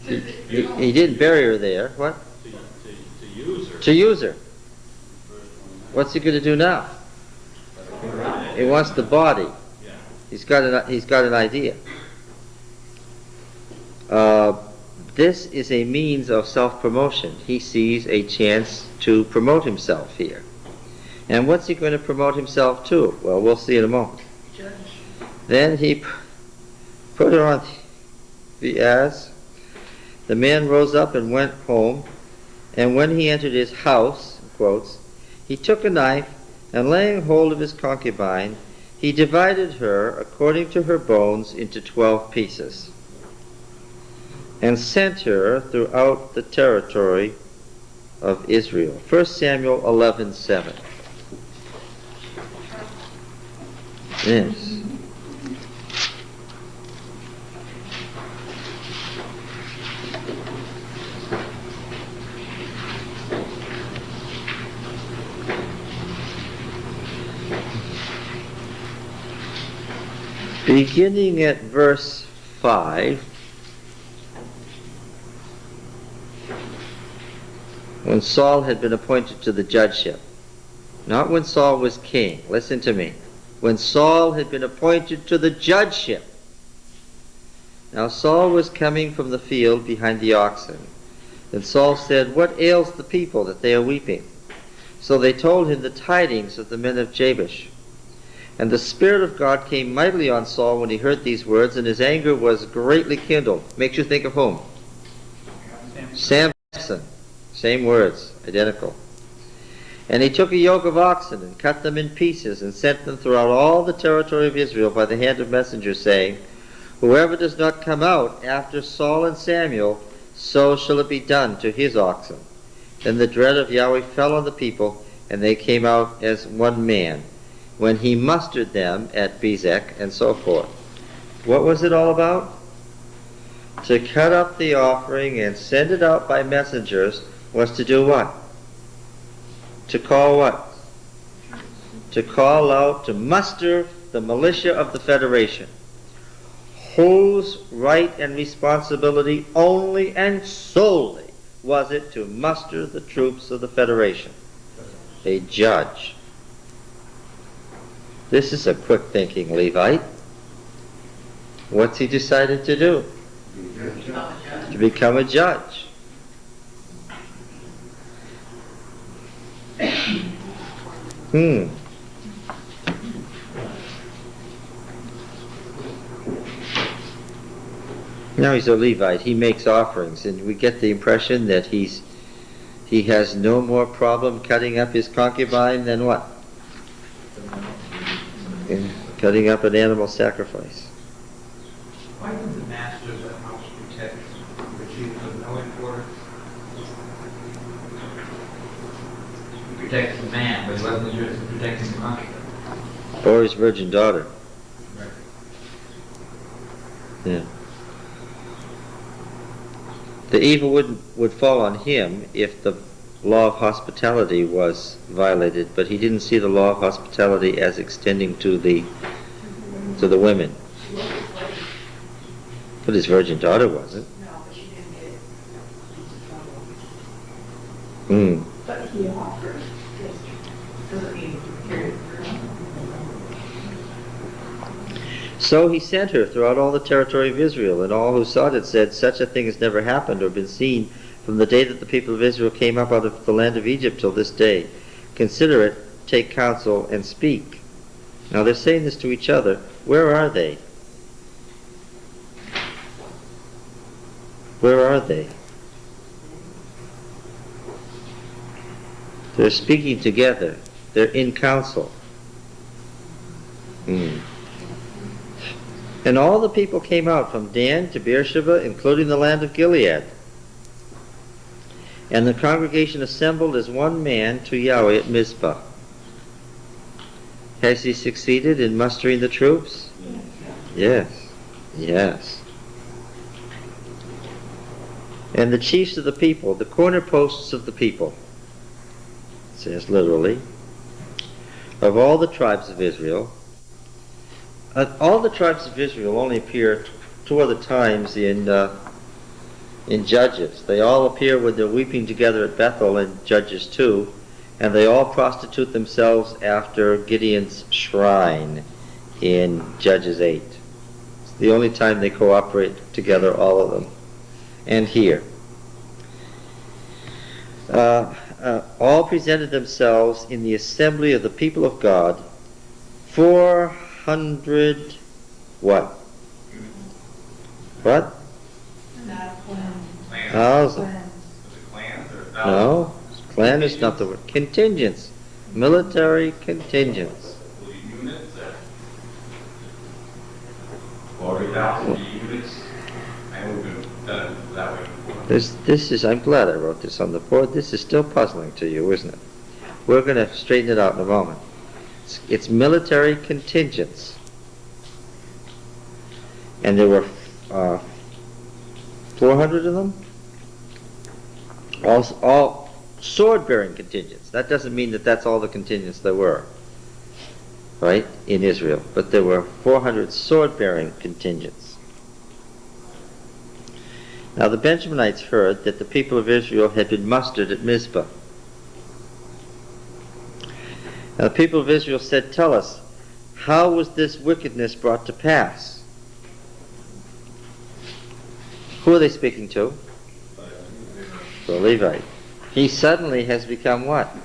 He didn't bury her there. What? To use her. To use her. What's he going to do now? He wants the body. He's got an idea. This is a means of self-promotion. He sees a chance to promote himself here. And what's he going to promote himself to? Well, we'll see in a moment. Then he put her on the ass. The man rose up and went home, and when he entered his house, quotes, he took a knife, and laying hold of his concubine, he divided her according to her bones into 12 pieces, and sent her throughout the territory of Israel. 1 Samuel 11:7. Yes. Beginning at verse 5, when Saul had been appointed to the judgeship, not when Saul was king, listen to me, when Saul had been appointed to the judgeship. Now Saul was coming from the field behind the oxen. Then Saul said, "What ails the people that they are weeping?" So they told him the tidings of the men of Jabesh. And the Spirit of God came mightily on Saul when he heard these words, and his anger was greatly kindled. Makes you think of whom? Samson. Same words, identical. And he took a yoke of oxen and cut them in pieces and sent them throughout all the territory of Israel by the hand of messengers, saying, Whoever does not come out after Saul and Samuel, so shall it be done to his oxen. Then the dread of Yahweh fell on the people, and they came out as one man, when he mustered them at Bezek, and so forth. What was it all about? To cut up the offering and send it out by messengers was to do what? To call what? To call out, to muster the militia of the Federation, whose right and responsibility only and solely was it to muster the troops of the Federation. A judge. This is a quick-thinking Levite. What's he decided to do? To become a judge. Now he's a Levite. He makes offerings, and we get the impression that he has no more problem cutting up his concubine than what? Cutting up an animal sacrifice. Why did the master of the house protect the chief of knowing for He protected the man, but he wasn't interested in protecting the concubine. Or his virgin daughter. Right. Yeah. The evil would fall on him if the law of hospitality was violated, but he didn't see the law of hospitality as extending to the women. But his virgin daughter wasn't. No, but she didn't get it. But he offered. Doesn't mean period. So he sent her throughout all the territory of Israel, and all who saw it said, Such a thing has never happened or been seen from the day that the people of Israel came up out of the land of Egypt till this day. Consider it, take counsel, and speak. Now they're saying this to each other. Where are they? Where are they? They're speaking together. They're in council. And all the people came out from Dan to Beersheba, including the land of Gilead. And the congregation assembled as one man to Yahweh at Mizpah. Has he succeeded in mustering the troops? Yes. Yes. And the chiefs of the people, the corner posts of the people, it says literally, of all the tribes of Israel. All the tribes of Israel only appear two other times in Judges. They all appear when they're weeping together at Bethel in Judges 2, and they all prostitute themselves after Gideon's shrine in Judges 8. It's the only time they cooperate together, all of them. And here. All presented themselves in the assembly of the people of God, 400 what? What? Thousand. Was it clans or thousands? No, clan is not the word. Contingents. Military contingents. Units or 40,000 units? I know we've done it that way before. This is, I'm glad I wrote this on the board. This is still puzzling to you, isn't it? We're going to straighten it out in a moment. It's military contingents. And there were 400 of them? All sword-bearing contingents. That doesn't mean that that's all the contingents there were, right, in Israel. But there were 400 sword-bearing contingents. Now the Benjaminites heard that the people of Israel had been mustered at Mizpah. Now the people of Israel said, Tell us, how was this wickedness brought to pass? Who are they speaking to? The Levite. He suddenly has become what?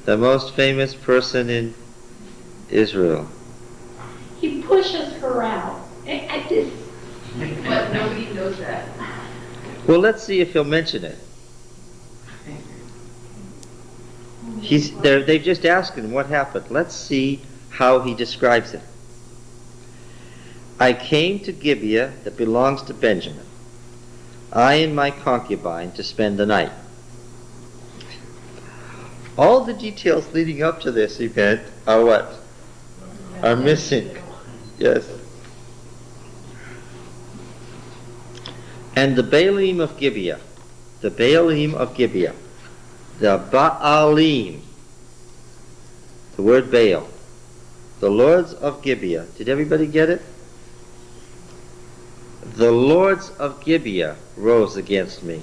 The most famous person in Israel. He pushes her out. I just, But nobody knows that. Well, let's see if he'll mention it. They've just asked him what happened. Let's see how he describes it. I came to Gibeah that belongs to Benjamin, I and my concubine, to spend the night. All the details leading up to this event are what? Are missing. Yes. And the Baalim of Gibeah, the Baalim of Gibeah, the Baalim, the word Baal, the lords of Gibeah. Did everybody get it? The lords of Gibeah rose against me.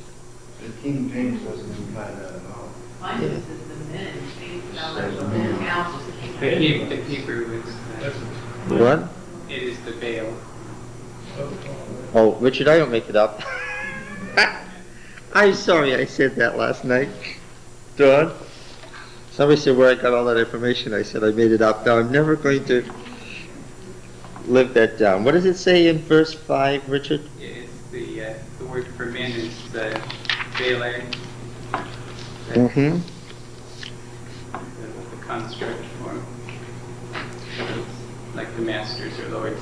The King James doesn't imply that at all. Mine is the men, they sound like the whole council. The Hebrew is, What? it is the Baal. Oh, Richard, I don't make it up. I'm sorry I said that last night. Dawn? Somebody said where I got all that information. I said I made it up. Now I'm never going to live that down. What does it say in verse 5, Richard? It's the word for men is the Baal. Mm-hmm. The construct form. Like the masters or lords.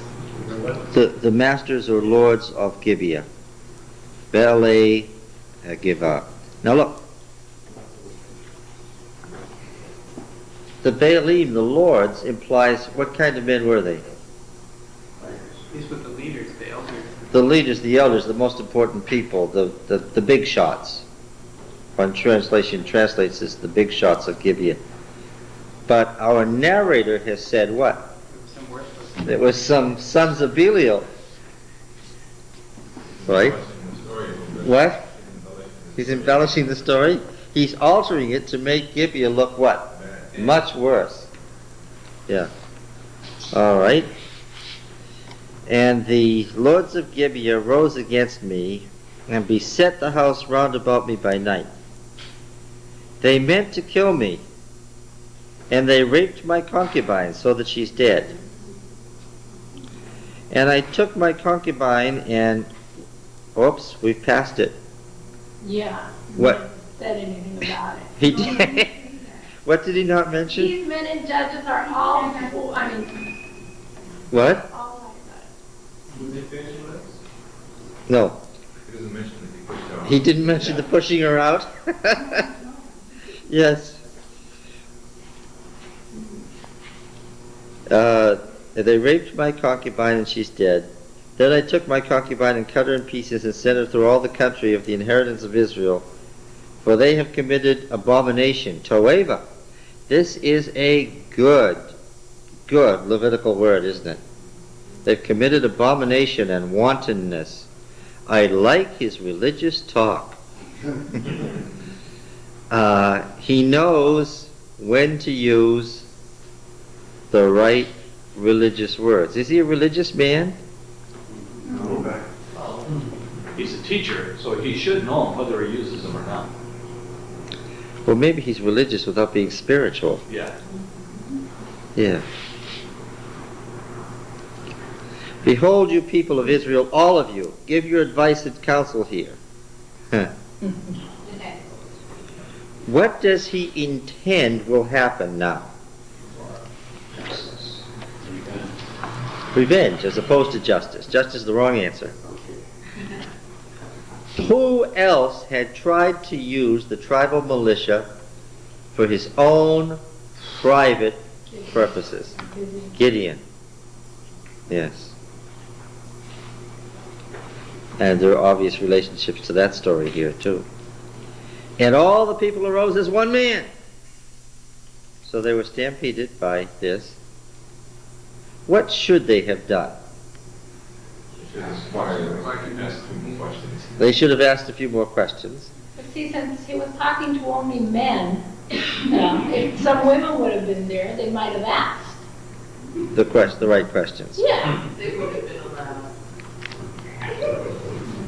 The masters or lords of Gibeah. Baalei Gibeah. Now look. The Baalim, the lords, implies what kind of men were they? These were the leaders, the elders. The leaders, the elders, the most important people, the big shots. One translation translates as the big shots of Gibeah. But our narrator has said what? Some worthless. It was some sons of Belial. Right? What? He's embellishing the story. He's altering it to make Gibeah look what? Much worse. Yeah. All right. And the lords of Gibeah rose against me and beset the house round about me by night. They meant to kill me, and they raped my concubine so that she's dead. And I took my concubine and, oops, we've passed it. yeah. What? He never said anything about it. He did. What did he not mention? These men and judges are all, What? all like that. Did they finish with us? No. He doesn't mention that he pushed her out. He didn't mention the pushing her out? Yes. They raped my concubine and she's dead. Then I took my concubine and cut her in pieces and sent her through all the country of the inheritance of Israel, for they have committed abomination. Toeva. This is a good Levitical word, isn't it? They've committed abomination and wantonness. I like his religious talk. He knows when to use the right religious words. Is he a religious man? Go back. He's a teacher, so he should know whether he uses them or not. Well, maybe he's religious without being spiritual. Yeah. Yeah. Behold, you people of Israel, all of you, give your advice and counsel here. What does he intend will happen now? Revenge as opposed to justice. Justice is the wrong answer. Who else had tried to use the tribal militia for his own private purposes? Gideon. Yes. And there are obvious relationships to that story here too. And all the people arose as one man. So they were stampeded by this. What should they have done? They should have asked a few more questions. But see, since he was talking to only men, if some women would have been there, they might have asked. The right questions. Yeah. They would have been allowed.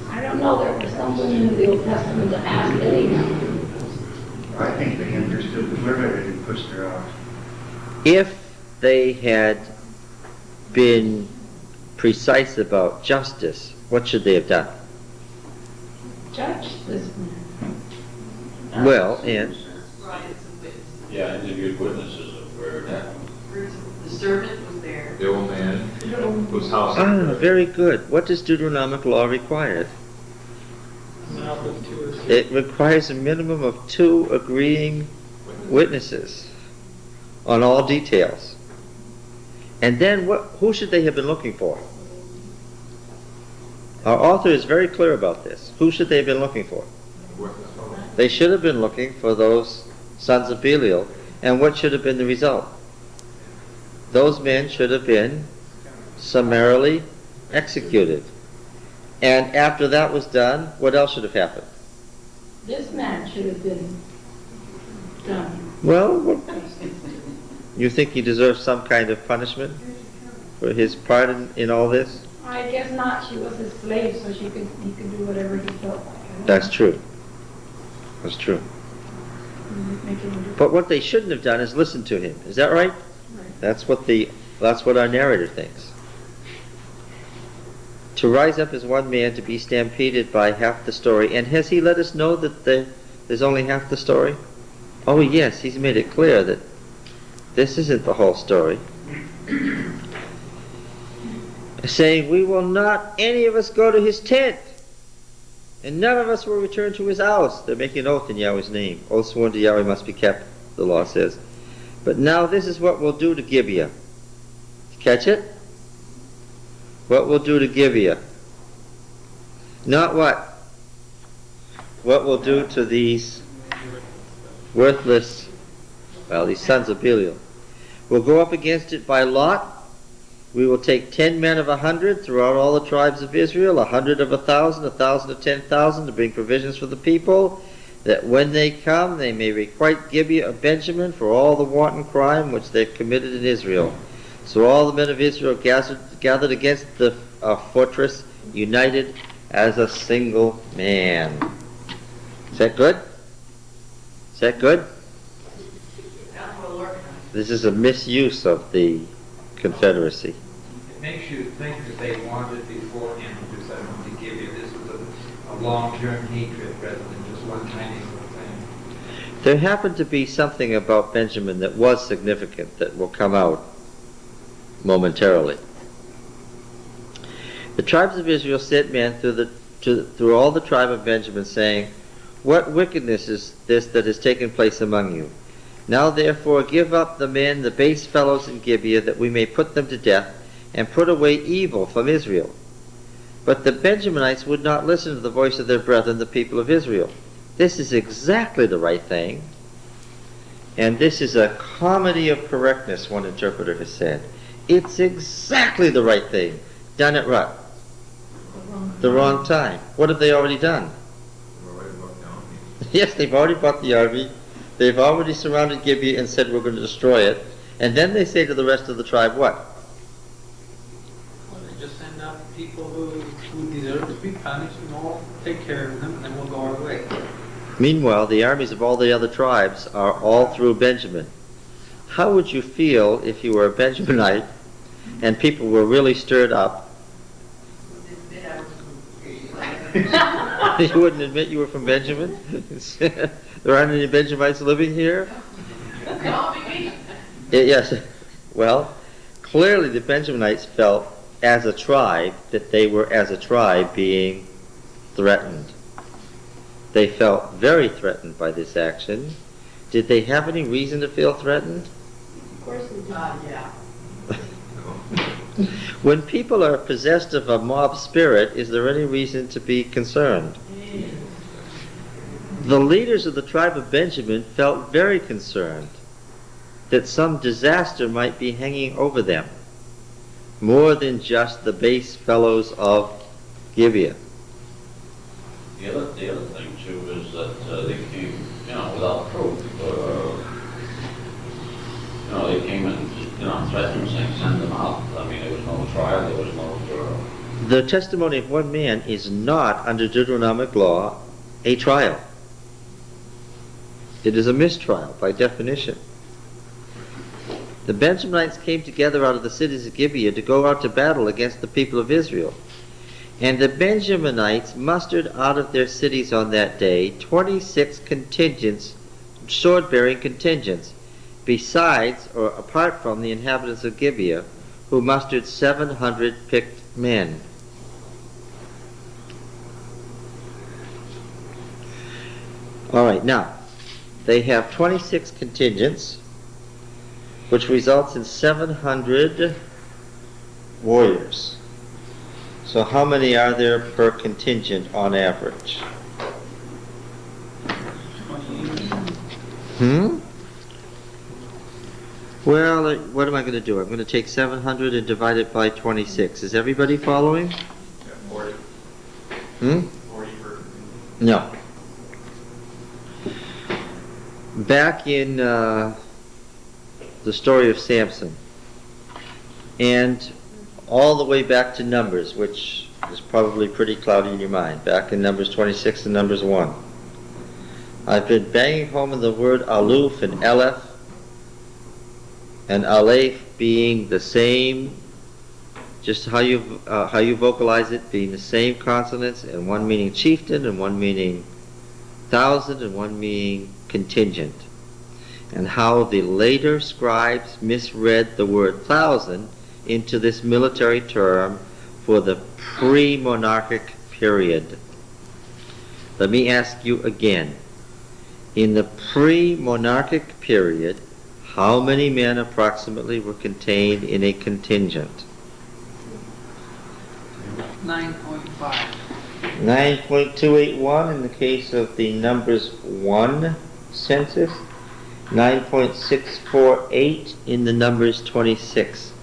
I don't know, there were some women in the Old Testament that asked anything. I think they understood the women and pushed her out. If they had been precise about justice, what should they have done? Judge this man. Well, and Yeah, interviewed witnesses of where it happened. The servant was there. The old man whose house. very good. What does Deuteronomic law require? Mouth of two or three. It requires a minimum of 2 agreeing witnesses on all details. And then who should they have been looking for? Our author is very clear about this. Who should they have been looking for? They should have been looking for those sons of Belial. And what should have been the result? Those men should have been summarily executed. And after that was done, what else should have happened? This man should have been done. Well, you think he deserves some kind of punishment for his part in all this? I guess not. She was his slave, so he could do whatever he felt like. That's true. That's true. But what they shouldn't have done is listen to him. Is that right? That's what our narrator thinks. To rise up as one man to be stampeded by half the story. And has he let us know that there's only half the story? Oh yes, he's made it clear that this isn't the whole story. Saying, we will not any of us go to his tent, and none of us will return to his house. They're making an oath in Yahweh's name. Oath sworn to Yahweh must be kept, the law says. But now this is what we'll do to Gibeah. Catch it? What we'll do to Gibeah. Not what? What we'll do to these worthless, these sons of Belial. We'll go up against it by lot. We will take 10 men of 100 throughout all the tribes of Israel, 100 of 1,000, 1,000 of 10,000 to bring provisions for the people, that when they come they may requite Gibeah of Benjamin for all the wanton crime which they've committed in Israel. So all the men of Israel gathered against the fortress, united as a single man. Is that good? Is that good? This is a misuse of the Confederacy. It makes you think that they wanted beforehand to do something to give you. This was a long-term hatred rather than just one tiny little thing. There happened to be something about Benjamin that was significant that will come out momentarily. The tribes of Israel sent men through all the tribe of Benjamin, saying, what wickedness is this that has taken place among you? Now therefore give up the men, the base fellows in Gibeah, that we may put them to death, and put away evil from Israel. But the Benjaminites would not listen to the voice of their brethren, the people of Israel. This is exactly the right thing. And this is a comedy of correctness, one interpreter has said. It's exactly the right thing. Done at what? The wrong time. What have they already done? Yes, they've already bought the army. They've already surrounded Gibeah and said we're going to destroy it. And then they say to the rest of the tribe, what? Well, they just send out people who deserve to be punished and all take care of them, and then we'll go our way. Meanwhile, the armies of all the other tribes are all through Benjamin. How would you feel if you were a Benjaminite and people were really stirred up? You wouldn't admit you were from Benjamin? There aren't any Benjamites living here? Yes. Well, clearly the Benjaminites felt as a tribe that they were as a tribe being threatened. They felt very threatened by this action. Did they have any reason to feel threatened? Of course they did. Yeah. When people are possessed of a mob spirit, is there any reason to be concerned? The leaders of the tribe of Benjamin felt very concerned that some disaster might be hanging over them, more than just the base fellows of Gibeah. The other thing too is that they came, without proof. They came and threatened, saying, send them out. I mean, there was no trial, there was no. The testimony of one man is not, under Deuteronomic law, a trial. It is a mistrial by definition. The Benjamites came together out of the cities of Gibeah to go out to battle against the people of Israel. And the Benjaminites mustered out of their cities on that day 26 contingents, sword-bearing contingents, besides or apart from the inhabitants of Gibeah, who mustered 700 picked men. All right, now, they have 26 contingents, which results in 700 warriors. So how many are there per contingent on average? Well, what am I going to do? I'm going to take 700 and divide it by 26. Is everybody following? Yeah, 40. 40 per. No. Back in the story of Samson, and all the way back to Numbers, which is probably pretty cloudy in your mind, back in Numbers 26 and Numbers 1. I've been banging home in the word aluf and elef, and aleph being the same, just how you vocalize it, being the same consonants, and one meaning chieftain, and one meaning thousand, and one meaning contingent. And how the later scribes misread the word thousand into this military term for the pre-monarchic period. Let me ask you again. In the pre-monarchic period, how many men approximately were contained in a contingent? 9.5. 9.281 in the case of the Numbers 1 census. 9.648 in the Numbers 26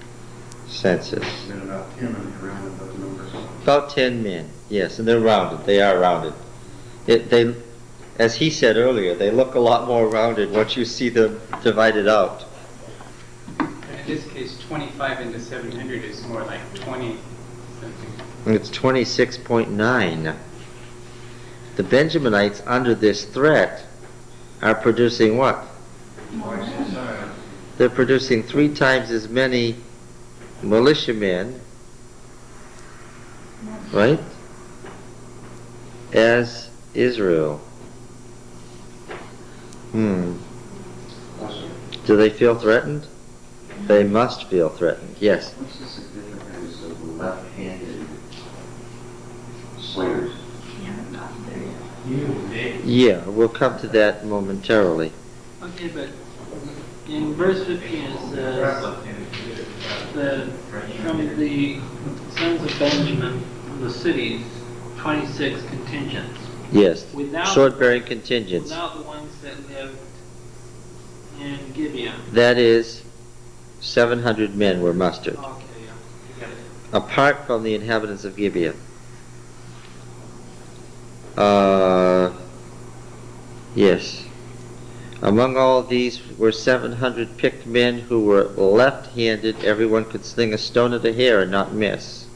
census. And about 10 around those numbers. About 10 men, yes, and they're rounded. They are rounded. They, as he said earlier, they look a lot more rounded once you see them divided out. In this case, 25 into 700 is more like 20 something. It's 26.9. The Benjaminites, under this threat, are producing what? They're producing 3 times as many militiamen, right, as Israel. Do they feel threatened? They must feel threatened, yes. What's the significance of left-handed slingers? Yeah, we'll come to that momentarily. Okay, but in verse 15 it says that from the sons of Benjamin, from the cities, 26 contingents. Yes, Without- sword-bearing contingents. Without the ones that lived in Gibeah. That is, 700 men were mustered, Okay, yeah. Got it. apart from the inhabitants of Gibeah. Yes. Among all these were 700 picked men who were left-handed. Everyone could sling a stone at a hare and not miss.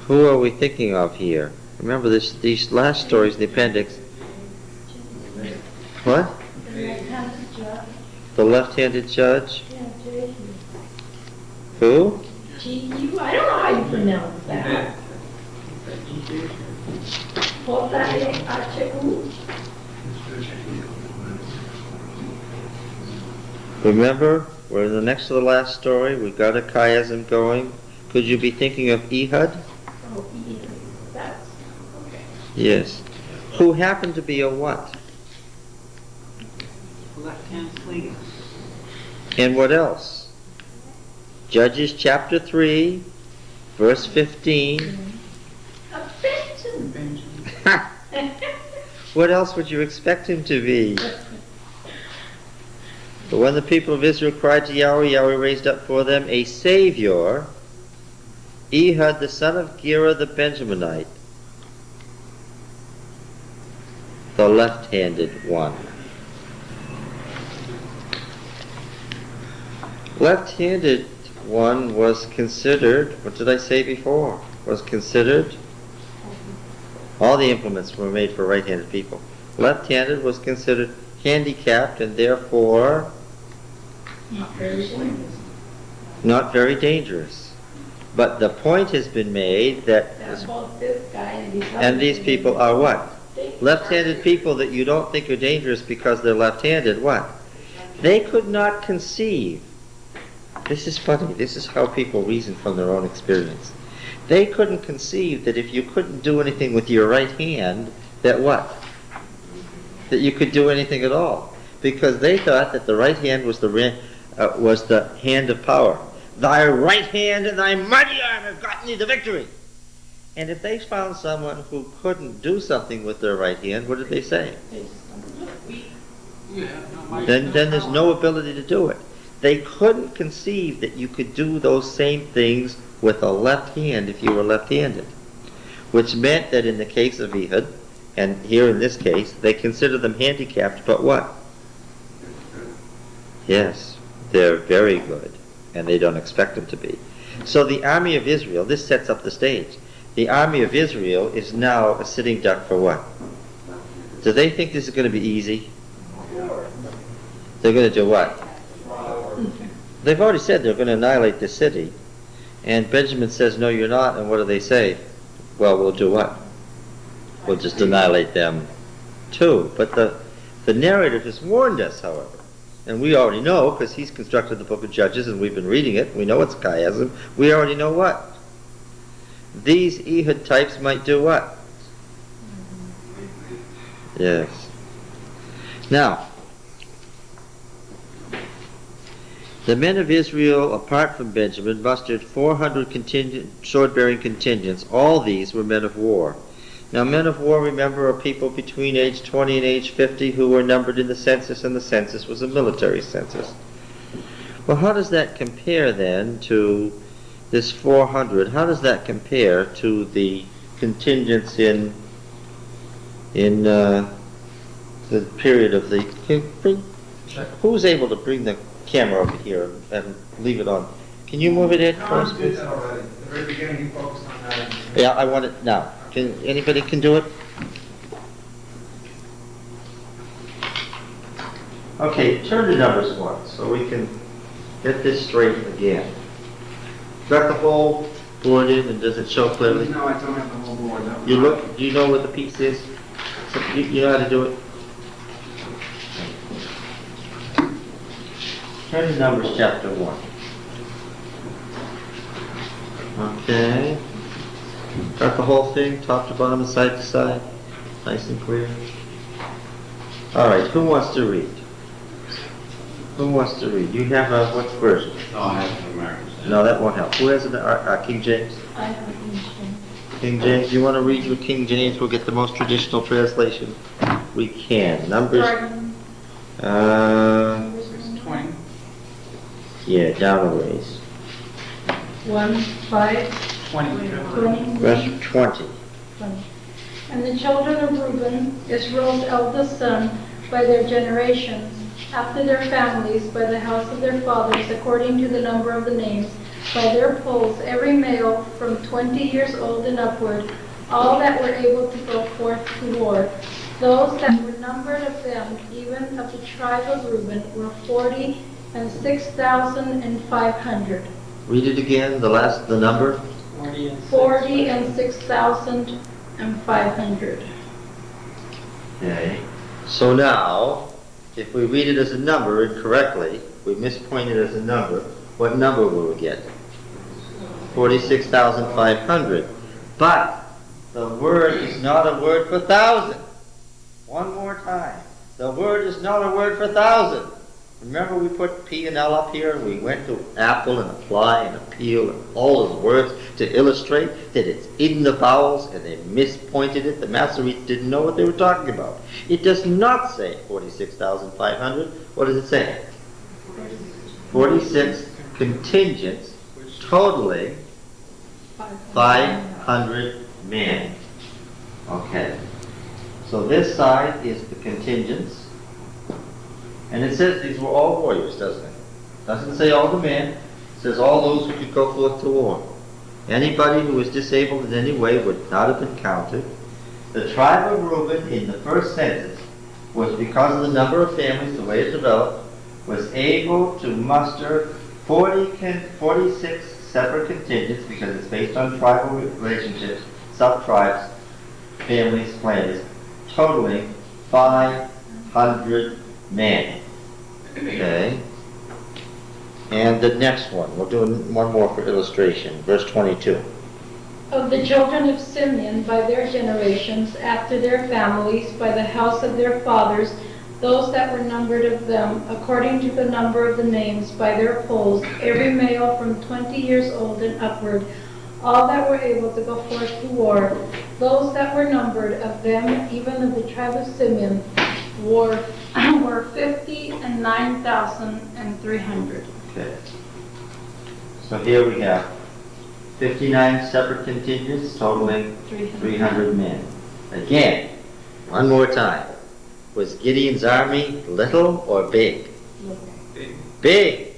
Who are we thinking of here? Remember these last stories in the appendix. What? The left-handed judge? Who? G-U, I don't know how you pronounce that. H-U. Remember, we're in the next to the last story. We've got a chiasm going. Could you be thinking of Ehud? Oh, Ehud. That's, okay. Yes. Who happened to be a what? Left-hand sling. And what else? Judges chapter 3, verse 15. A Benjamin. What else would you expect him to be? But when the people of Israel cried to Yahweh, Yahweh raised up for them a Savior, Ehud the son of Gera the Benjaminite, the left-handed one. Left-handed one was considered, what did I say before? Was considered, all the implements were made for right-handed people. Left-handed was considered handicapped and therefore Not very dangerous. Not very dangerous. But the point has been made that, That both this guy and these and these people are what? They- Left-handed people that you don't think are dangerous because they're left-handed, what? They could not conceive. This is funny. This is how people reason from their own experience. They couldn't conceive that if you couldn't do anything with your right hand, that what? That you could do anything at all. Because they thought that the right hand was the hand of power. Thy right hand and thy mighty arm have gotten thee the victory. And if they found someone who couldn't do something with their right hand, what did they say? Then there's no ability to do it. They couldn't conceive that you could do those same things with a left hand if you were left-handed. Which meant that in the case of Ehud, and here in this case, they consider them handicapped, but what? Yes, they're very good, and they don't expect them to be. So the army of Israel, this sets up the stage. The army of Israel is now a sitting duck for what? Do they think this is going to be easy? They're going to do what? They've already said they're going to annihilate this city. And Benjamin says, no, you're not. And what do they say? Well, we'll do what? We'll just annihilate them too. But the narrator has warned us, however. And we already know, because he's constructed the book of Judges and we've been reading it. We know it's chiasm. We already know what? These Ehud types might do what? Yes. Now, the men of Israel, apart from Benjamin, mustered 400 sword-bearing contingents. All these were men of war. Now, men of war, remember, are people between age 20 and age 50 who were numbered in the census, and the census was a military census. Well, how does that compare, then, to this 400? How does that compare to the contingents in the period of the... Who's able to bring the camera over here and leave it on? Can you move it in for us, please? At the very beginning, you focused on that. Yeah, I want it now. Anybody can do it? Okay, turn to Numbers 1 so we can get this straight again. Got the whole board in, and does it show clearly? No, I don't have the whole board. No. You look. Do you know what the piece is? You know how to do it? Turn to Numbers chapter 1. Okay. Got the whole thing, top to bottom and side to side? Nice and clear. All right, who wants to read? Who wants to read? You have a, what version? No, I have an American Standard. No, that won't help. Who has a King James? I have a King James. King James, you want to read your King James? We'll get the most traditional translation we can. Numbers, Verse 20. yeah, down a ways. 1, 5, 20. 20. Verse 20. 20. And the children of Reuben, Israel's eldest son, by their generations, after their families, by the house of their fathers, according to the number of the names, by their polls, every male from 20 years old and upward, all that were able to go forth to war. Those that were numbered of them, even of the tribe of Reuben, were 40 and 6,500. Read it again, the number. 40 and 6,500. Okay. So now, if we read it as a number incorrectly, we mispoint it as a number, what number will we get? 46,500. But the word is not a word for thousand. One more time. The word is not a word for thousand. Remember we put P and L up here, and we went to apple and apply and appeal and all those words to illustrate that it's in the vowels, and they mispointed it. The Masoretes didn't know what they were talking about. It does not say 46,500. What does it say? 46 contingents totaling 500 men. Okay. So this side is the contingents. And it says these were all warriors, doesn't it? Doesn't say all the men. It says all those who could go forth to war. Anybody who was disabled in any way would not have been counted. The tribe of Reuben in the first census was, because of the number of families, the way it developed, was able to muster 46 separate contingents, because it's based on tribal relationships, sub-tribes, families, clans, totaling 500 men. Okay? And the next one, we'll do one more for illustration, verse 22. Of the children of Simeon by their generations, after their families, by the house of their fathers, those that were numbered of them, according to the number of the names, by their polls, every male from 20 years old and upward, all that were able to go forth to war, those that were numbered of them, even of the tribe of Simeon, were 59,300. Okay. So here we have 59 separate contingents totaling 300 men. Again, one more time. Was Gideon's army little or big? Big.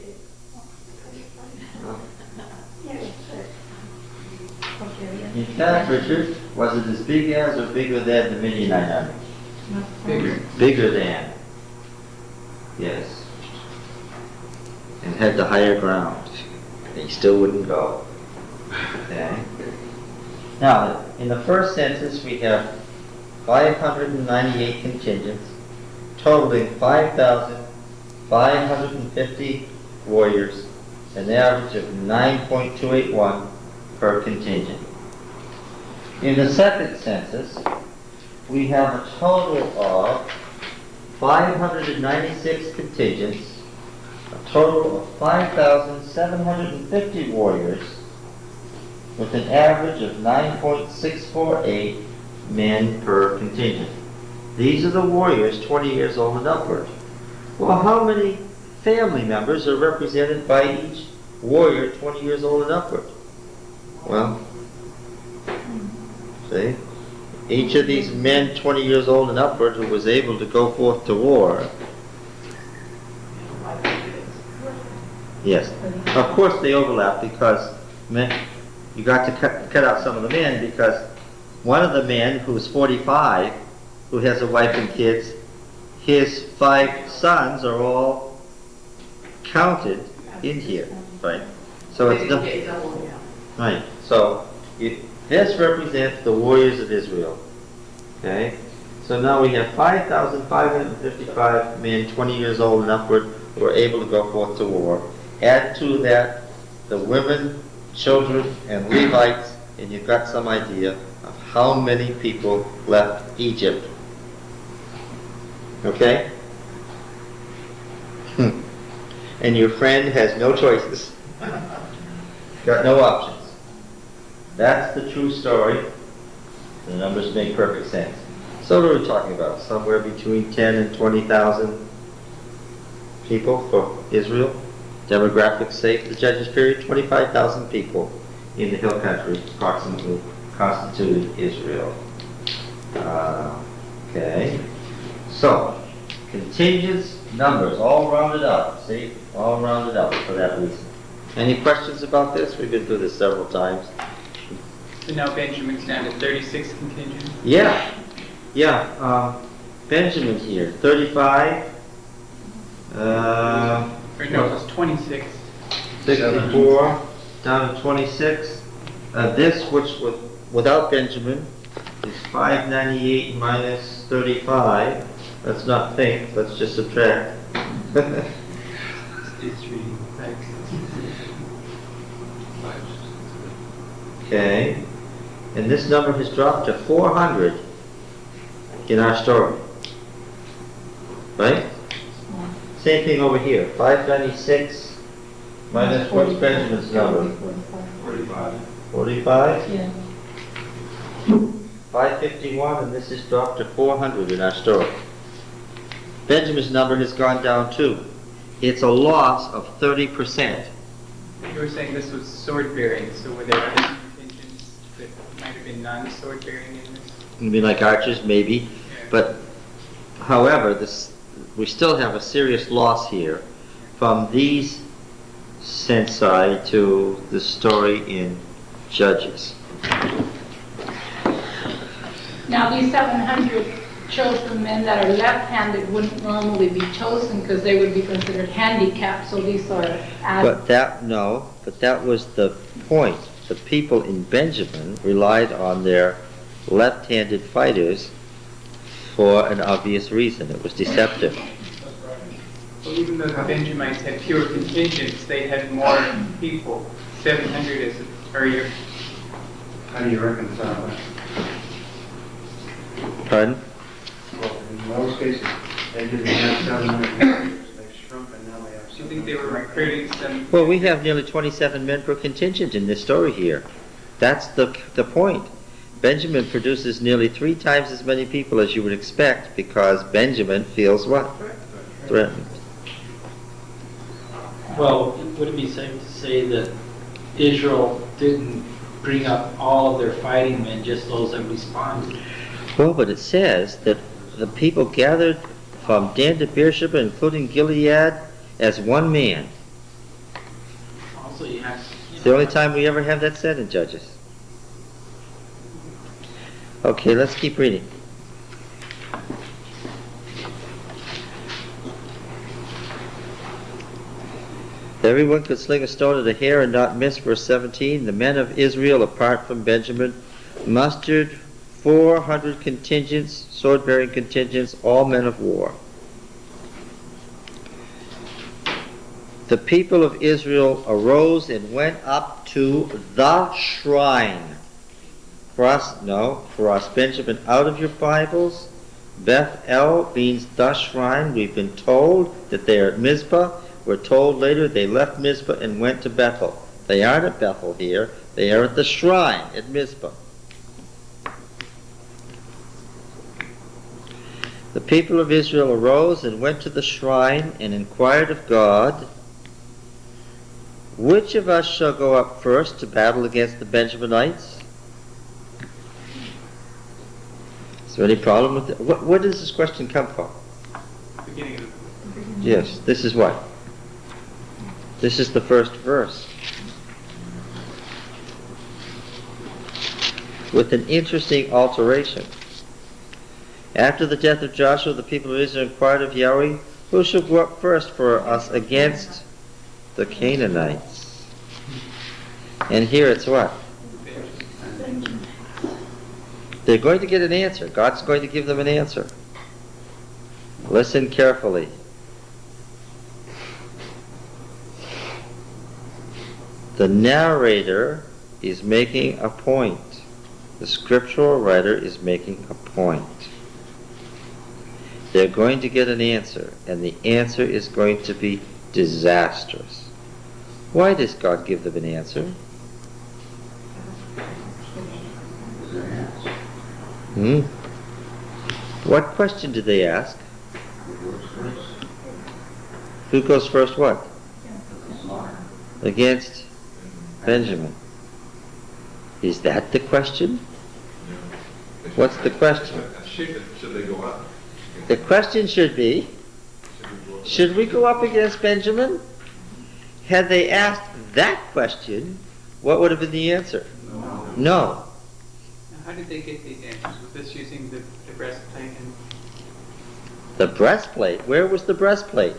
In fact, Richard, was it as big as or bigger than the Midianite army? Bigger. Bigger than. Yes. And had the higher ground. They still wouldn't go. Okay. Now, in the first census, we have 598 contingents, totaling 5,550 warriors, an average of 9.281 per contingent. In the second census, we have a total of 596 contingents, a total of 5,750 warriors, with an average of 9.648 men per contingent. These are the warriors 20 years old and upward. Well, how many family members are represented by each warrior 20 years old and upward? Well, see? Each of these men 20 years old and upward who was able to go forth to war. Yes. Of course they overlap because men, you got to cut out some of the men, because one of the men who's 45, who has a wife and kids, his 5 sons are all counted in here, right? So it's right. So this represents the warriors of Israel. Okay. So now we have 5,555 men, 20 years old and upward, who are able to go forth to war. Add to that the women, children, and Levites, and you've got some idea of how many people left Egypt. Okay? And your friend has no choices. Got no options. That's the true story. The numbers make perfect sense. So what are we talking about? Somewhere between 10 and 20,000 people for Israel. Demographics say for the Judges period, 25,000 people in the hill country approximately constituted Israel. Okay. So, contingents, numbers, all rounded up. See? All rounded up for that reason. Any questions about this? We've been through this several times. So now Benjamin's down to 36 contingents? Yeah. Benjamin here, 35. Or no, it was 26. 64, down to 26. This, which without Benjamin, is 598 minus 35. Let's not think, let's just subtract. Okay, and this number has dropped to 400 in our story. Right? Same thing over here, 596 minus what's Benjamin's number? 45. 45? Yeah. 551, and this is dropped to 400 in our story. Benjamin's number has gone down too. It's a loss of 30%. You were saying this was sword-bearing, so were there other contingents that might have been non-sword-bearing in this? It'd be like archers, maybe. Yeah. But, however, we still have a serious loss here from these censi to the story in Judges. Now these 700 chose the men that are left-handed wouldn't normally be chosen because they would be considered handicapped, so these are added. But that was the point. The people in Benjamin relied on their left-handed fighters for an obvious reason. It was deceptive. Well, even though the Benjamites had fewer contingents, they had more people, 700 as a, or your, How do you reconcile that? Pardon? Well, in most cases, they didn't have 700, they've shrunk and now they have. do you think they were recruiting some? Well, we have nearly 27 men per contingent in this story here. That's the point. Benjamin produces nearly 3 times as many people as you would expect because Benjamin feels what? Threatened. Well, would it be safe to say that Israel didn't bring up all of their fighting men, just those that responded? Well, but it says that the people gathered from Dan to Beersheba, including Gilead, as one man. Also, you have... It's the only time we ever have that said in Judges. Okay, let's keep reading. Everyone could sling a stone at a hare and not miss, verse 17. The men of Israel, apart from Benjamin, mustered 400 contingents, sword-bearing contingents, all men of war. The people of Israel arose and went up to the shrine. For us, Benjamin, out of your Bibles, Beth-el means the shrine. We've been told that they are at Mizpah. We're told later they left Mizpah and went to Bethel. They aren't at Bethel here. They are at the shrine at Mizpah. The people of Israel arose and went to the shrine and inquired of God, which of us shall go up first to battle against the Benjaminites? Is there any problem with it? Where does this question come from? Beginning of Yes, this is what? This is the first verse. With an interesting alteration. After the death of Joshua, the people of Israel inquired of Yahweh, who shall go up first for us against the Canaanites? And here it's what? They're going to get an answer. God's going to give them an answer. Listen carefully. The narrator is making a point. The scriptural writer is making a point. They're going to get an answer, and the answer is going to be disastrous. Why does God give them an answer? What question did they ask? Who goes first what? Against Benjamin. Is that the question? What's the question? Should they go up? The question should be, should we go up against Benjamin? Had they asked that question, what would have been the answer? No. Now, how did they get these answers? Was this using the breastplate and The breastplate? Where was the breastplate?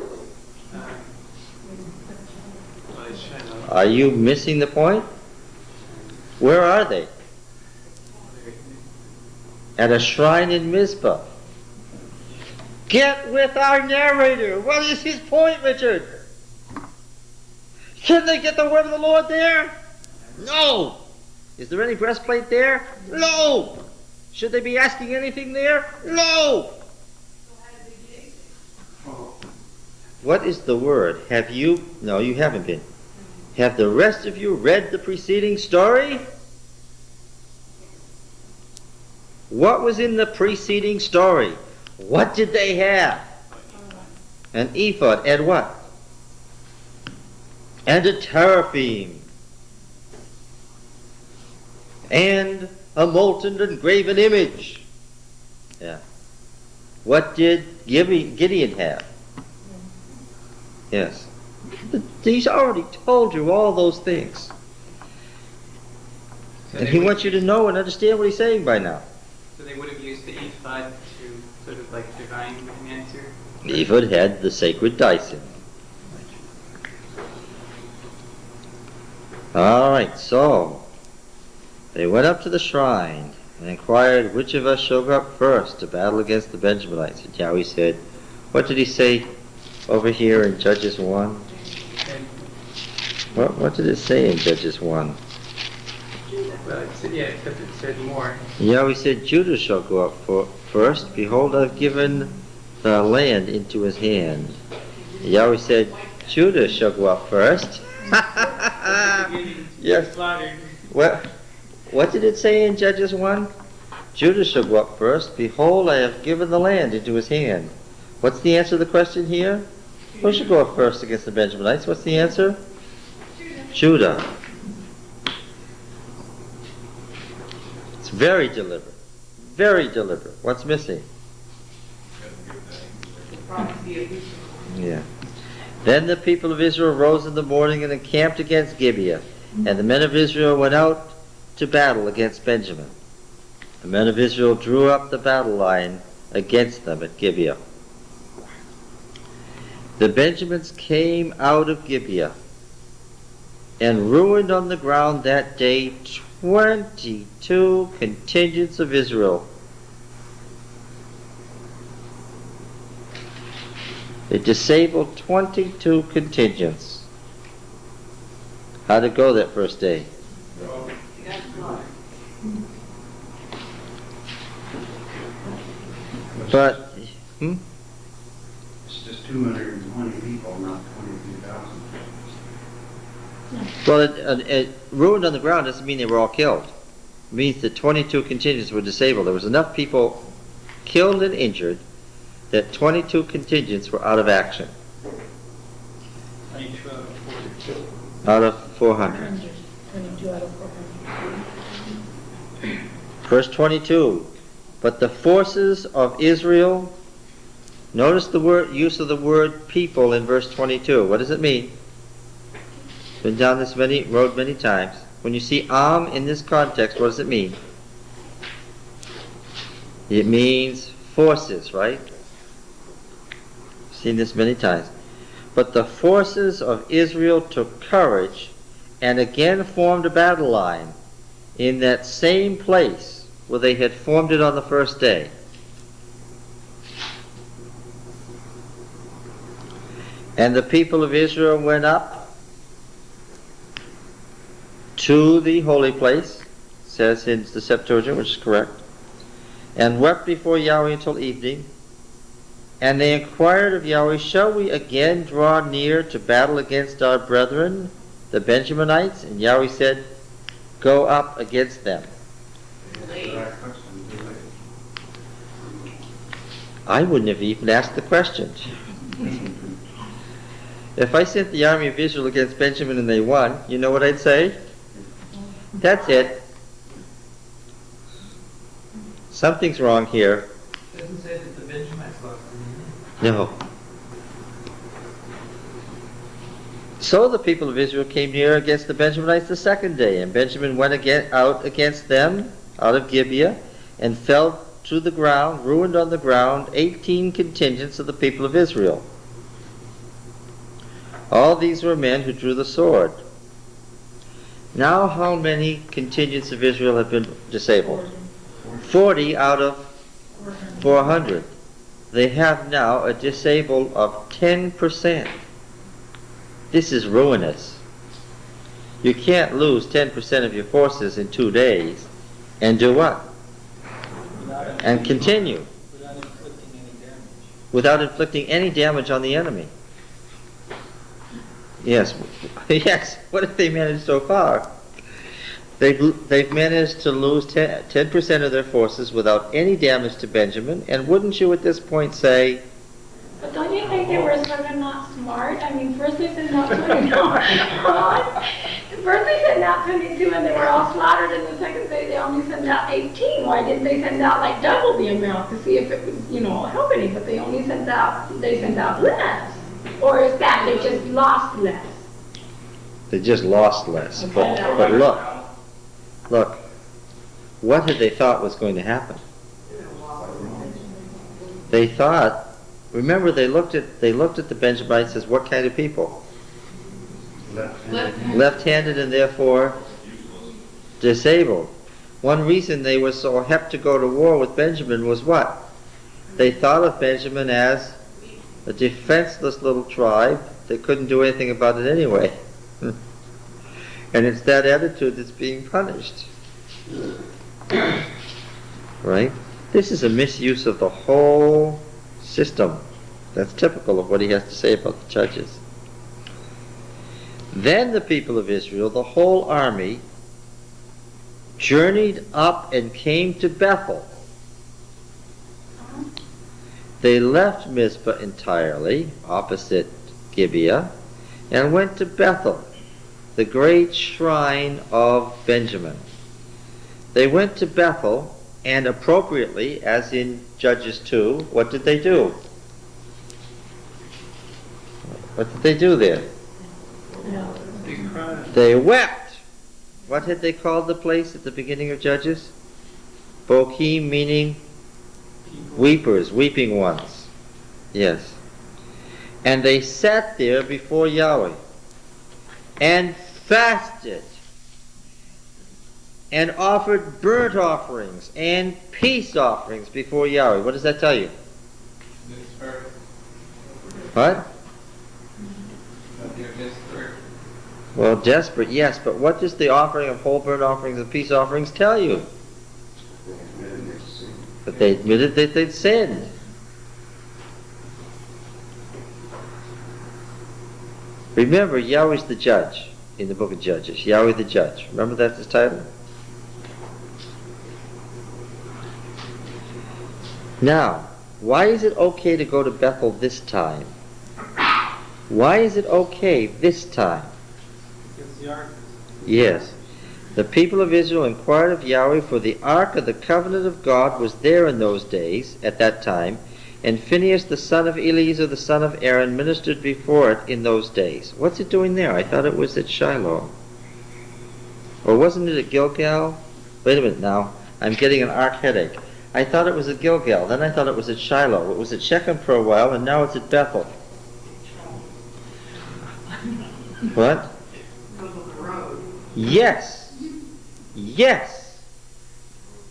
Shiloh? Are you missing the point? Where are they? At a shrine in Mizpah. Get with our narrator. What is his point, Richard? Can they get the word of the Lord there? No. Is there any breastplate there? No. Should they be asking anything there? No. What is the word? Have you? No, you haven't been. Have the rest of you read the preceding story? What was in the preceding story? What did they have? An ephod and what? And a teraphim. And a molten and graven image. Yeah. What did Gideon have? Yes. He's already told you all those things. And he wants you to know and understand what he's saying by now. So they would have used the ephod to sort of like divine answer. Ephod had the sacred dice in it. All right, so they went up to the shrine and inquired, which of us shall go up first to battle against the Benjaminites? And Yahweh said, what did he say over here in Judges 1? What did it say in Judges 1? Well, it said, yeah, except it said more. Yahweh said, Judah shall go up first. Behold, I've given the land into his hand. Yahweh said, Judah shall go up first. Yes. What did it say in Judges 1? Judah shall go up first. Behold, I have given the land into his hand. What's the answer to the question here? Who should go up first against the Benjaminites? What's the answer? Judah. It's very deliberate. Very deliberate. What's missing? Yeah. Then the people of Israel rose in the morning and encamped against Gibeah. And the men of Israel went out to battle against Benjamin. The men of Israel drew up the battle line against them at Gibeah. The Benjamins came out of Gibeah and ruined on the ground that day 22 contingents of Israel. They disabled 22 contingents. How'd it go that first day? But, It's just 220 people, not 22,000. well, it ruined on the ground doesn't mean they were all killed. It means that 22 contingents were disabled. There was enough people killed and injured that 22 contingents were out of action. 22 out of 42. Out of 400. 22 out of 400. Verse 22. But the forces of Israel, notice the use of the word people in verse 22. What does it mean? Been down this road many times. When you see in this context, what does it mean? It means forces, right? Seen this many times. But the forces of Israel took courage and again formed a battle line in that same place where they had formed it on the first day. And the people of Israel went up to the holy place, says in the Septuagint, which is correct, and wept before Yahweh until evening. And they inquired of Yahweh, shall we again draw near to battle against our brethren, the Benjaminites? And Yahweh said, go up against them. I wouldn't have even asked the question. If I sent the army of Israel against Benjamin and they won, you know what I'd say? That's it. Something's wrong here. It doesn't say that the Benjamites lost any. No. So the people of Israel came near against the Benjaminites the second day, and Benjamin went out against them out of Gibeah, and fell to the ground, ruined on the ground, 18 contingents of the people of Israel. All these were men who drew the sword. Now how many contingents of Israel have been disabled? 40 out of 400. They have now a disable of 10%. This is ruinous. You can't lose 10% of your forces in 2 days and do what? And continue. Without inflicting any damage on the enemy. Yes. Yes. What have they managed so far? They've managed to lose 10% of their forces without any damage to Benjamin. And wouldn't you at this point say, But don't you think they were sort of not smart? I mean, first they sent out 22. First they sent out 22 and they were all slaughtered, and the second day they only sent out 18. Why didn't they send out like double the amount to see if it would, help any? But they only sent out less. Or is that they just lost less? they just lost less? But look, what had they thought was going to happen? They thought, remember they looked at the Benjamites as what kind of people? Left-handed and therefore disabled. One reason they were so hep to go to war with Benjamin was what? They thought of Benjamin as a defenseless little tribe. They couldn't do anything about it anyway. And it's that attitude that's being punished. Right? This is a misuse of the whole system. That's typical of what he has to say about the judges. Then the people of Israel, the whole army, journeyed up and came to Bethel. They left Mizpah entirely, opposite Gibeah, and went to Bethel, the great shrine of Benjamin. They went to Bethel, and appropriately, as in Judges 2, what did they do? What did they do there? They cried. They wept. What had they called the place at the beginning of Judges? Bokim, meaning weepers, weeping ones. Yes. And they sat there before Yahweh and fasted and offered burnt offerings and peace offerings before Yahweh. What does that tell you? What? Well, desperate, yes, but what does the offering of whole burnt offerings and peace offerings tell you? But they admitted that they'd sinned. Remember, Yahweh's the judge in the book of Judges. Yahweh the judge. Remember that's his title? Now, why is it okay to go to Bethel this time? Why is it okay this time? Because the ark. Yes. The people of Israel inquired of Yahweh, for the ark of the covenant of God was there in those days, at that time, and Phinehas the son of Eleazar the son of Aaron ministered before it in those days. What's it doing there? I thought it was at Shiloh. Or wasn't it at Gilgal? Wait a minute now. I'm getting an ark headache. I thought it was at Gilgal. Then I thought it was at Shiloh. It was at Shechem for a while, and now it's at Bethel. What? Yes. Yes.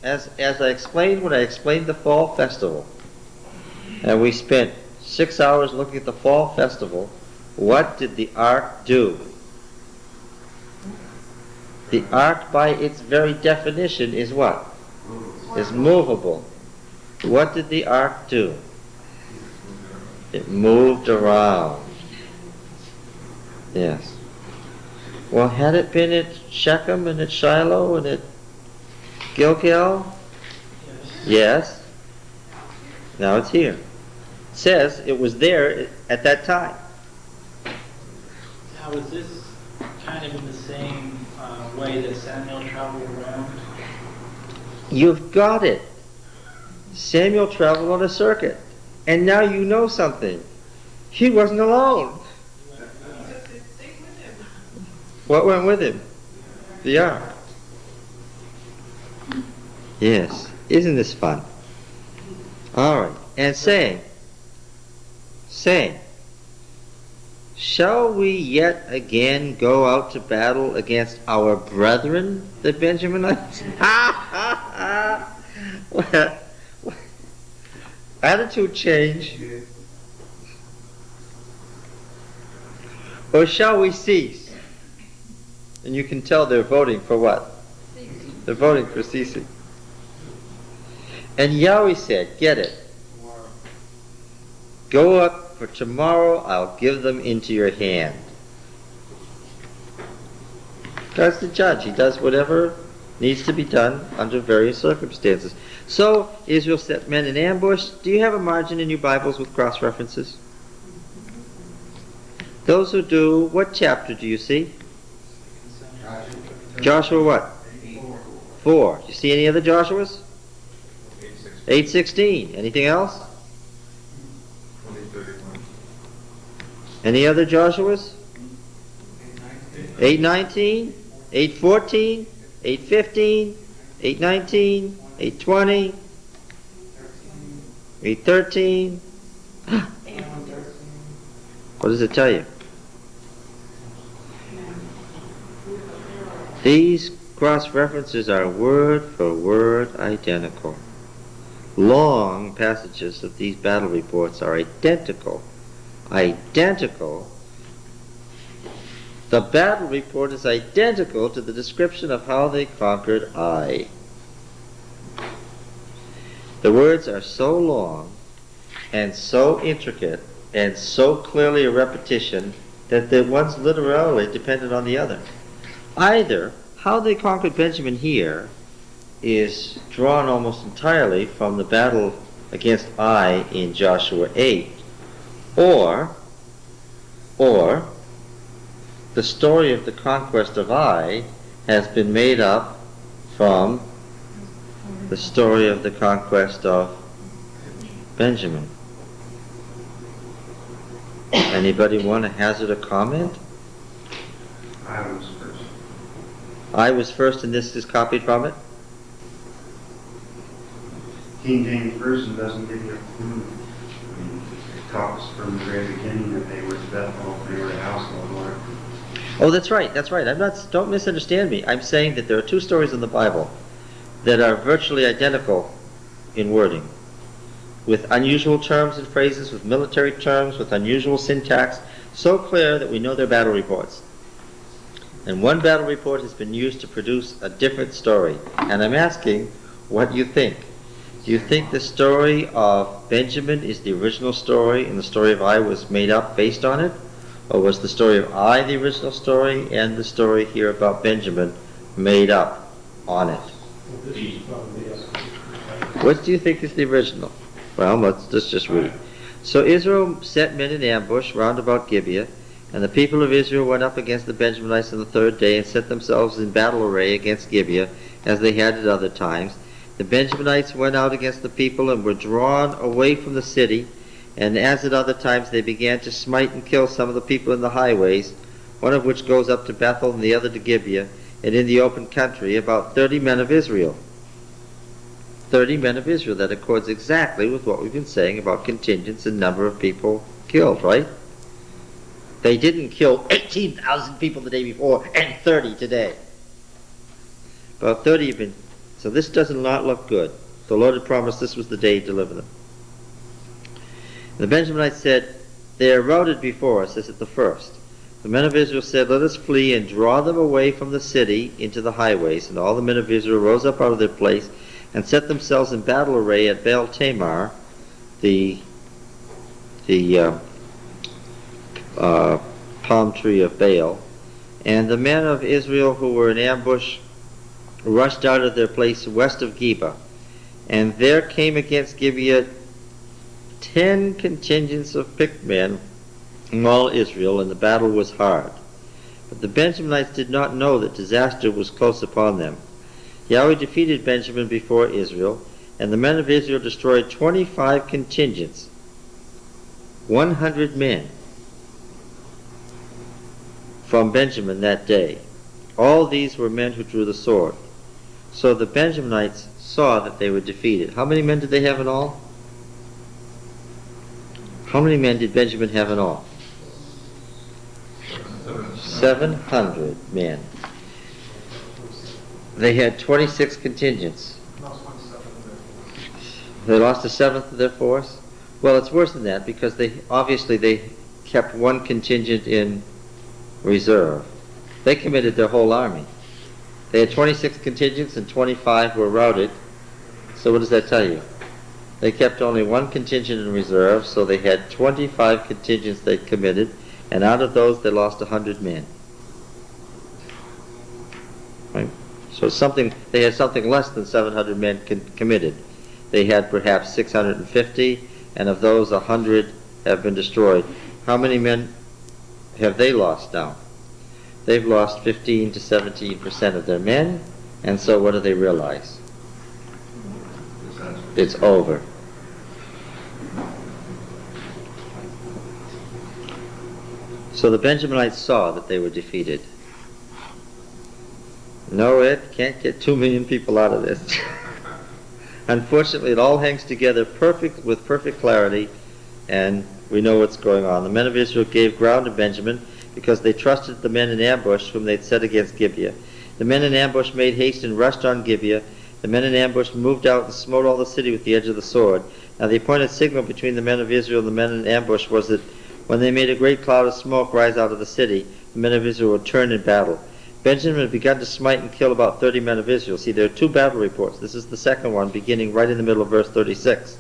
As I explained when I explained the fall festival, and we spent 6 hours looking at the fall festival, what did the ark do? The ark, by its very definition, is what? Is movable. What did the ark do? It moved around. Yes. Well, had it been at Shechem and at Shiloh and at Gilgal? Yes. Now it's here. It says it was there at that time. Now, is this kind of in the same way that Samuel traveled around? You've got it. Samuel traveled on a circuit. And now you know something. He wasn't alone. What went with him? The ark. Yes. Isn't this fun? All right. And saying, shall we yet again go out to battle against our brethren, the Benjaminites? Attitude change. Or shall we cease? And you can tell they're voting for what? They're voting for ceasing. And Yahweh said, get it. Go up, for tomorrow I'll give them into your hand. God's the judge. He does whatever needs to be done under various circumstances. So Israel set men in ambush. Do you have a margin in your Bibles with cross references? Those who do, what chapter do you see? Joshua what? 4. Do you see any other Joshuas? 8:16. Anything else? Any other Joshuas? 8:19, 8:14, 8:15, 8:19, 8:20, Read 13. What does it tell you? These cross-references are word for word identical. Long passages of these battle reports are identical. Identical. The battle report is identical to the description of how they conquered Ai. The words are so long and so intricate and so clearly a repetition that the one's literally dependent on the other. Either how they conquered Benjamin here is drawn almost entirely from the battle against Ai in Joshua 8, or the story of the conquest of Ai has been made up from the story of the conquest of Benjamin. Anybody want to hazard a comment? I was first. I was first, and this is copied from it? King James Version doesn't give you a clue. I mean, it talks from the very beginning that they were at Bethel, they were at house of the Lord. Oh, that's right, that's right. Don't misunderstand me. I'm saying that there are two stories in the Bible that are virtually identical in wording, with unusual terms and phrases, with military terms, with unusual syntax, so clear that we know they're battle reports. And one battle report has been used to produce a different story. And I'm asking what you think. Do you think the story of Benjamin is the original story and the story of Ai was made up based on it? Or was the story of Ai the original story and the story here about Benjamin made up on it? What do you think is the original? Well, let's just read. So Israel set men in ambush round about Gibeah, and the people of Israel went up against the Benjaminites on the third day and set themselves in battle array against Gibeah, as they had at other times. The Benjaminites went out against the people and were drawn away from the city, and as at other times they began to smite and kill some of the people in the highways, one of which goes up to Bethel and the other to Gibeah, and in the open country about 30 men of Israel. 30 men of Israel. That accords exactly with what we've been saying about contingents and number of people killed, right? They didn't kill 18,000 people the day before and 30 today. About 30 have been. So this does not look good. The Lord had promised this was the day to deliver them. The Benjaminites said, "They are routed before us," as at the first. The men of Israel said, "Let us flee and draw them away from the city into the highways." And all the men of Israel rose up out of their place and set themselves in battle array at Baal Tamar, the palm tree of Baal. And the men of Israel who were in ambush rushed out of their place west of Geba. And there came against Gibeah 10 contingents of picked men from all Israel, and the battle was hard. But the Benjaminites did not know that disaster was close upon them. Yahweh defeated Benjamin before Israel, and the men of Israel destroyed 25 contingents, 100 men from Benjamin that day. All these were men who drew the sword. So the Benjaminites saw that they were defeated. How many men did they have in all? How many men did Benjamin have in all? 700 men. They had 26 contingents. They lost a seventh of their force? Well, it's worse than that, because they kept one contingent in reserve. They committed their whole army. They had 26 contingents and 25 were routed. So what does that tell you? They kept only one contingent in reserve, so they had 25 contingents they committed, and out of those they lost 100 men. Right? So they had something less than 700 men committed. They had perhaps 650, and of those 100 have been destroyed. How many men have they lost now? They've lost 15 to 17% of their men, and so what do they realize? It's over. So the Benjaminites saw that they were defeated. No, Ed, can't get 2 million people out of this. Unfortunately, it all hangs together with perfect clarity, and we know what's going on. The men of Israel gave ground to Benjamin because they trusted the men in ambush whom they'd set against Gibeah. The men in ambush made haste and rushed on Gibeah. The men in ambush moved out and smote all the city with the edge of the sword. Now the appointed signal between the men of Israel and the men in ambush was that when they made a great cloud of smoke rise out of the city, the men of Israel would turn in battle. Benjamin had begun to smite and kill about 30 men of Israel. See, there are two battle reports. This is the second one, beginning right in the middle of verse 36.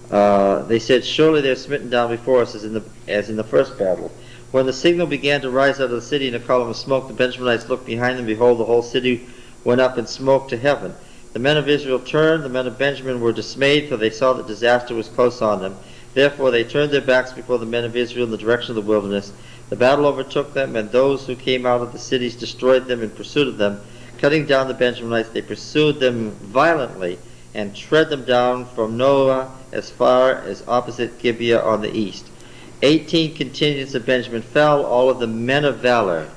They said, surely they're smitten down before us as in the first battle. When the signal began to rise out of the city in a column of smoke, the Benjaminites looked behind them. Behold, the whole city went up in smoke to heaven. The men of Israel turned. The men of Benjamin were dismayed, for they saw that disaster was close on them. Therefore they turned their backs before the men of Israel in the direction of the wilderness. The battle overtook them, and those who came out of the cities destroyed them in pursuit of them. Cutting down the Benjaminites, they pursued them violently and tread them down from Noah as far as opposite Gibeah on the east. 18 contingents of Benjamin fell, all of them men of valor,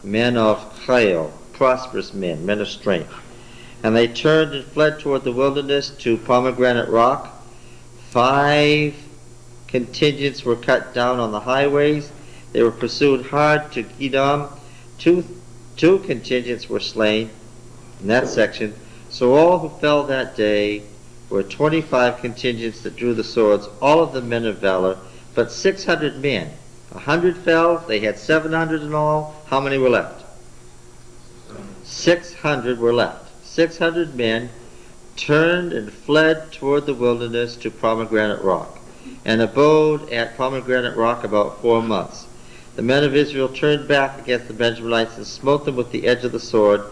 men of chayil, prosperous men, men of strength. And they turned and fled toward the wilderness to Pomegranate Rock. 5 contingents were cut down on the highways. They were pursued hard to Edom. Two contingents were slain in that section. So all who fell that day were 25 contingents that drew the swords, all of them men of valor, but 600 men. 100 fell, they had 700 in all. How many were left? 600 were left. 600 men turned and fled toward the wilderness to Pomegranate Rock, and abode at Pomegranate Rock about 4 months. The men of Israel turned back against the Benjaminites and smote them with the edge of the sword,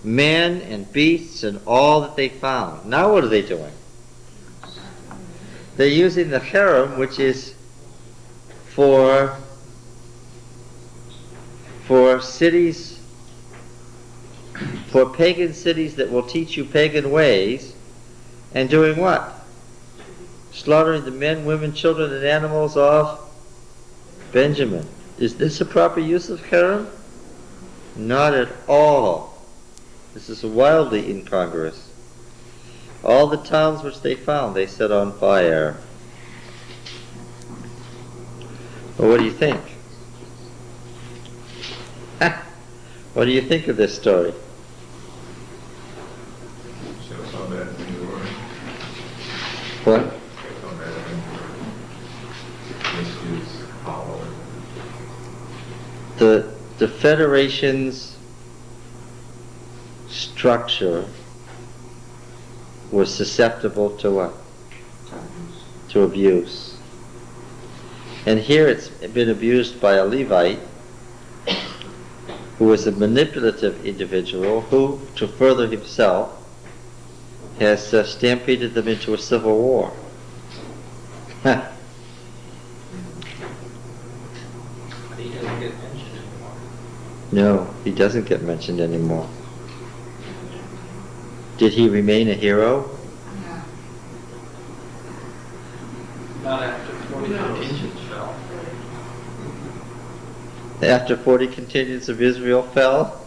men and beasts and all that they found. Now what are they doing? They're using the harem, which is for cities, for pagan cities that will teach you pagan ways, and doing what? Slaughtering the men, women, children, and animals of Benjamin. Is this a proper use of harem? Not at all. This is wildly incongruous. All the towns which they found, they set on fire. Well, what do you think? What do you think of this story? Shows how bad things were. What? Shows how bad things were. Misuse power. The Federation's structure was susceptible to what? To abuse. And here it's been abused by a Levite who is a manipulative individual who, to further himself, has stampeded them into a civil war. But he doesn't get mentioned anymore. No, he doesn't get mentioned anymore. Did he remain a hero? Not after 40 contingents fell. After 40 contingents of Israel fell,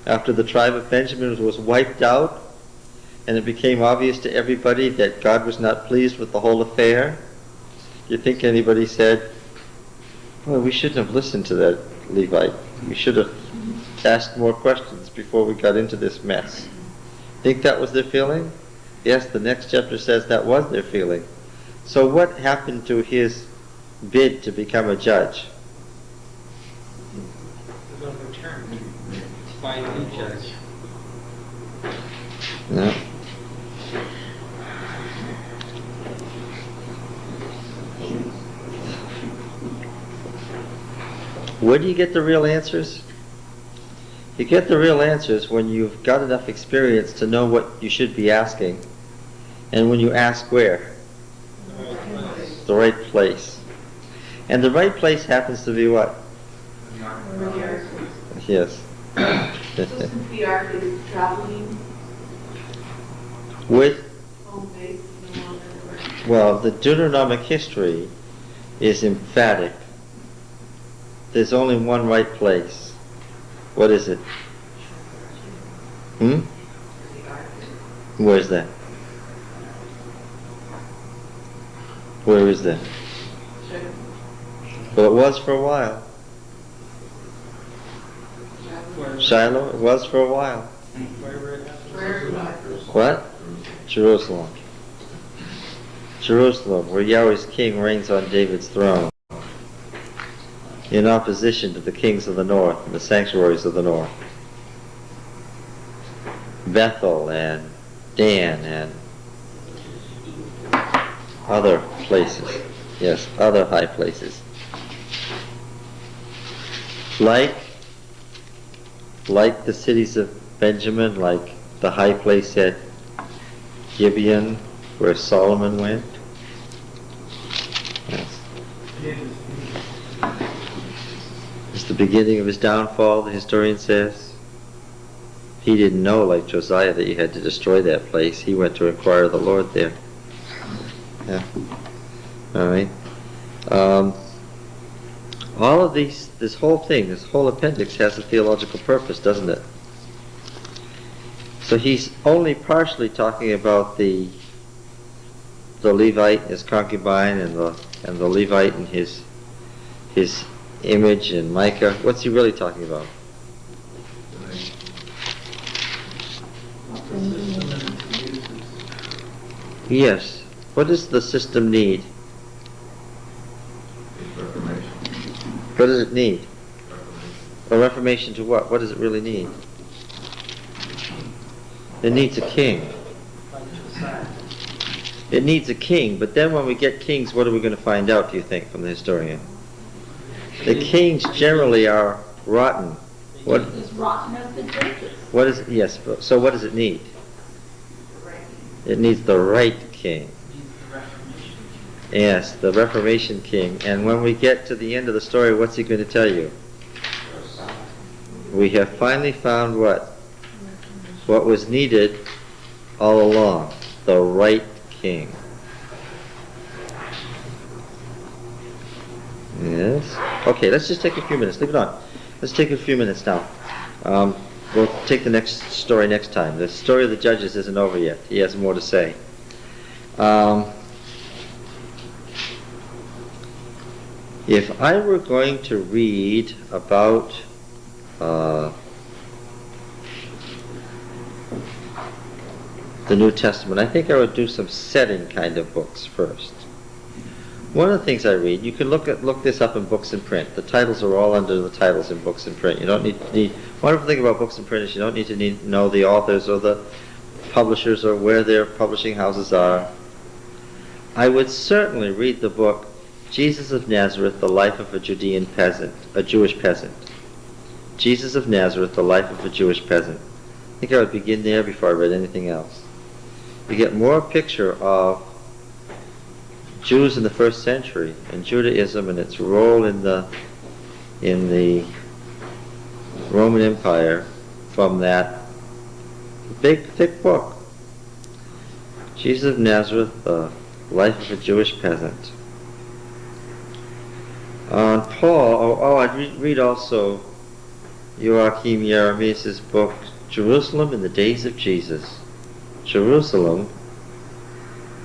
after the tribe of Benjamin was wiped out, and it became obvious to everybody that God was not pleased with the whole affair, you think anybody said, well, we shouldn't have listened to that Levite. We should have asked more questions before we got into this mess. Think that was their feeling? Yes, the next chapter says that was their feeling. So what happened to his bid to become a judge? It was overturned by a new judge. No. Where do you get the real answers? You get the real answers when you've got enough experience to know what you should be asking, and when you ask where? The right place. And the right place happens to be what? Yes. So since the ark is traveling With, home base, no longer working. well, the Deuteronomic history is emphatic. There's only one right place. What is it? Where's that? Where is that? Well, it was for a while. Shiloh, it was for a while. What? Jerusalem. Jerusalem, where Yahweh's king reigns on David's throne, in opposition to the kings of the north and the sanctuaries of the north. Bethel and Dan and other places. Yes, other high places. Like the cities of Benjamin, like the high place at Gibeon where Solomon went. Yes. It's the beginning of his downfall, the historian says. He didn't know, like Josiah, that you had to destroy that place. He went to inquire of the Lord there. Yeah. All right. All of these, this whole thing, this whole appendix has a theological purpose, doesn't it? So he's only partially talking about the Levite, his concubine, and the Levite and his image and Micah. What's he really talking about? Yes. What does the system need? What does it need? A reformation to what? What does it really need? It needs a king. It needs a king, but then when we get kings, what are we going to find out, do you think, from the historian? The kings generally are rotten. What? As rotten as the churches. What is? Yes. So what does it need? It needs the right king. Yes, the Reformation king. And when we get to the end of the story, what's he going to tell you? We have finally found what? What was needed all along. The right king. Yes. Okay, let's just take a few minutes. Leave it on. Let's take a few minutes now. We'll take the next story next time. The story of the judges isn't over yet. He has more to say. If I were going to read about the New Testament, I think I would do some setting kind of books first. One of the things I read, you can look this up in books in print. The titles are all under the titles in books in print. You don't need wonderful thing about books in print is you don't need to know the authors or the publishers or where their publishing houses are. I would certainly read the book Jesus of Nazareth, the life of a Judean peasant, a Jewish peasant. Jesus of Nazareth, the life of a Jewish peasant. I think I would begin there before I read anything else. You get more picture of Jews in the first century and Judaism and its role in the Roman Empire from that big, thick book. Jesus of Nazareth, the life of a Jewish peasant. On Paul, I'd read also Joachim Jeremias' book, Jerusalem in the Days of Jesus. Jerusalem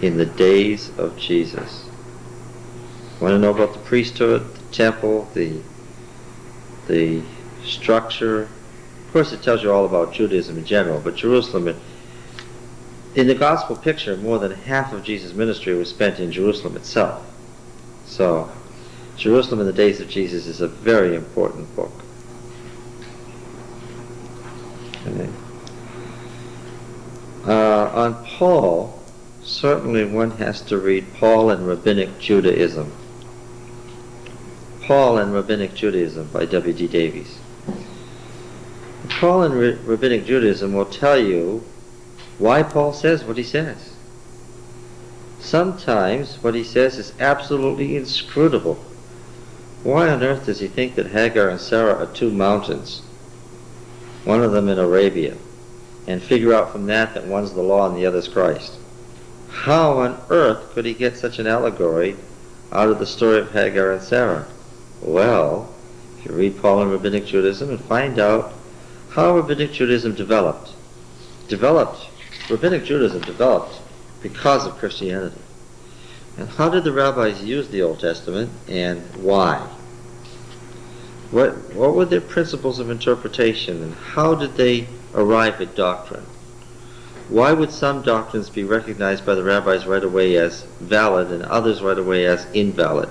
in the days of Jesus. Want to know about the priesthood, the temple, the structure? Of course, it tells you all about Judaism in general, but Jerusalem, in the gospel picture, more than half of Jesus' ministry was spent in Jerusalem itself. So, Jerusalem in the days of Jesus is a very important book. Okay. On Paul, certainly one has to read Paul and Rabbinic Judaism. Paul and Rabbinic Judaism by W.D. Davies. Paul and Rabbinic Judaism will tell you why Paul says what he says. Sometimes what he says is absolutely inscrutable. Why on earth does he think that Hagar and Sarah are two mountains, one of them in Arabia, and figure out from that one's the law and the other's Christ? How on earth could he get such an allegory out of the story of Hagar and Sarah? Well, if you read Paul and Rabbinic Judaism and find out how Rabbinic Judaism developed. Rabbinic Judaism developed because of Christianity. And how did the rabbis use the Old Testament, and why? What were their principles of interpretation, and how did they arrive at doctrine? Why would some doctrines be recognized by the rabbis right away as valid and others right away as invalid?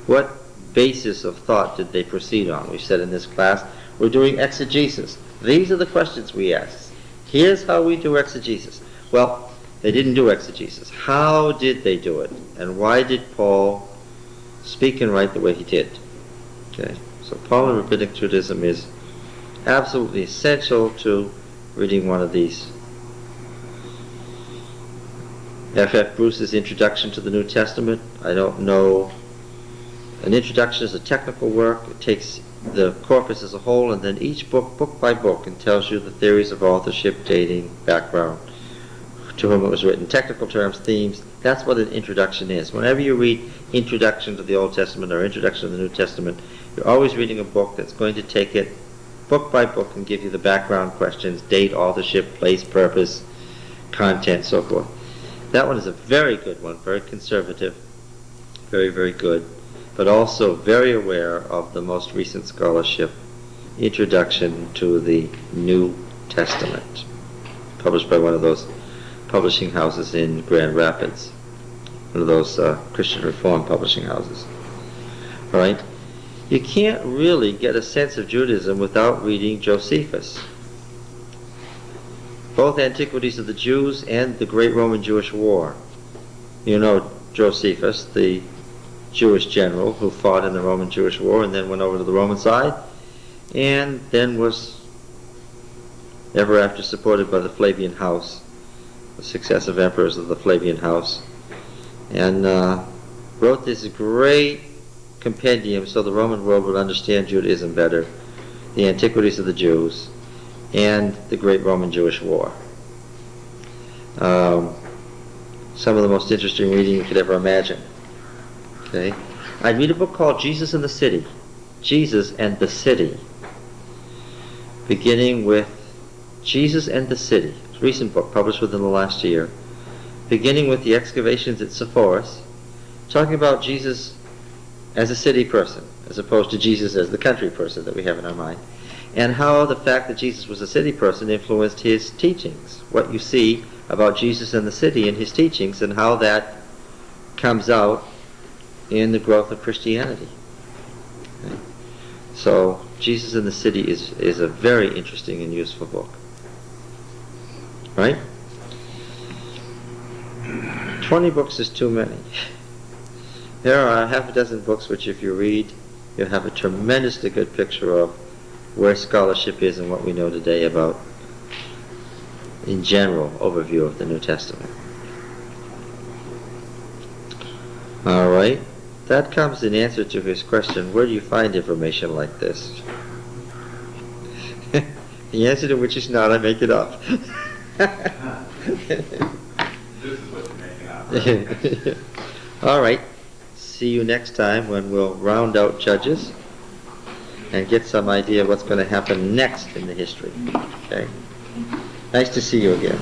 What basis of thought did they proceed on? We said in this class, we're doing exegesis. These are the questions we ask. Here's how we do exegesis. Well, they didn't do exegesis. How did they do it? And why did Paul speak and write the way he did? Okay, so Pauline Rabbinic Judaism is absolutely essential to reading one of these. F.F. Bruce's Introduction to the New Testament. I don't know. An introduction is a technical work. It takes the corpus as a whole, and then each book, book by book, and tells you the theories of authorship, dating, background, to whom it was written, technical terms, themes. That's what an introduction is. Whenever you read Introduction to the Old Testament or Introduction to the New Testament, you're always reading a book that's going to take it book by book and give you the background questions, date, authorship, place, purpose, content, so forth. That one is a very good one, very conservative, very, very good, but also very aware of the most recent scholarship, Introduction to the New Testament, published by one of those publishing houses in Grand Rapids, one of those Christian Reform publishing houses. All right? You can't really get a sense of Judaism without reading Josephus. Both Antiquities of the Jews and the Great Roman Jewish War. You know Josephus, the Jewish general who fought in the Roman Jewish War and then went over to the Roman side, and then was ever after supported by the Flavian house, the successive emperors of the Flavian house, and wrote this great compendium so the Roman world would understand Judaism better, the Antiquities of the Jews, and the Great Roman Jewish War. Some of the most interesting reading you could ever imagine. Okay, I'd read a book called Jesus and the City. Jesus and the City. Beginning with Jesus and the City. It's a recent book, published within the last year. Beginning with the excavations at Sepphoris, talking about Jesus as a city person, as opposed to Jesus as the country person that we have in our mind. And how the fact that Jesus was a city person influenced his teachings. What you see about Jesus and the city in his teachings, and how that comes out in the growth of Christianity. Okay. So, Jesus and the City is a very interesting and useful book. Right? 20 books is too many. There are half a dozen books which, if you read, you'll have a tremendously good picture of where scholarship is and what we know today about, in general, overview of the New Testament. All right. That comes in answer to his question, where do you find information like this? The answer to which is not, I make it up. This is what you're making up. All right. See you next time when we'll round out Judges and get some idea of what's going to happen next in the history. Okay? Nice to see you again.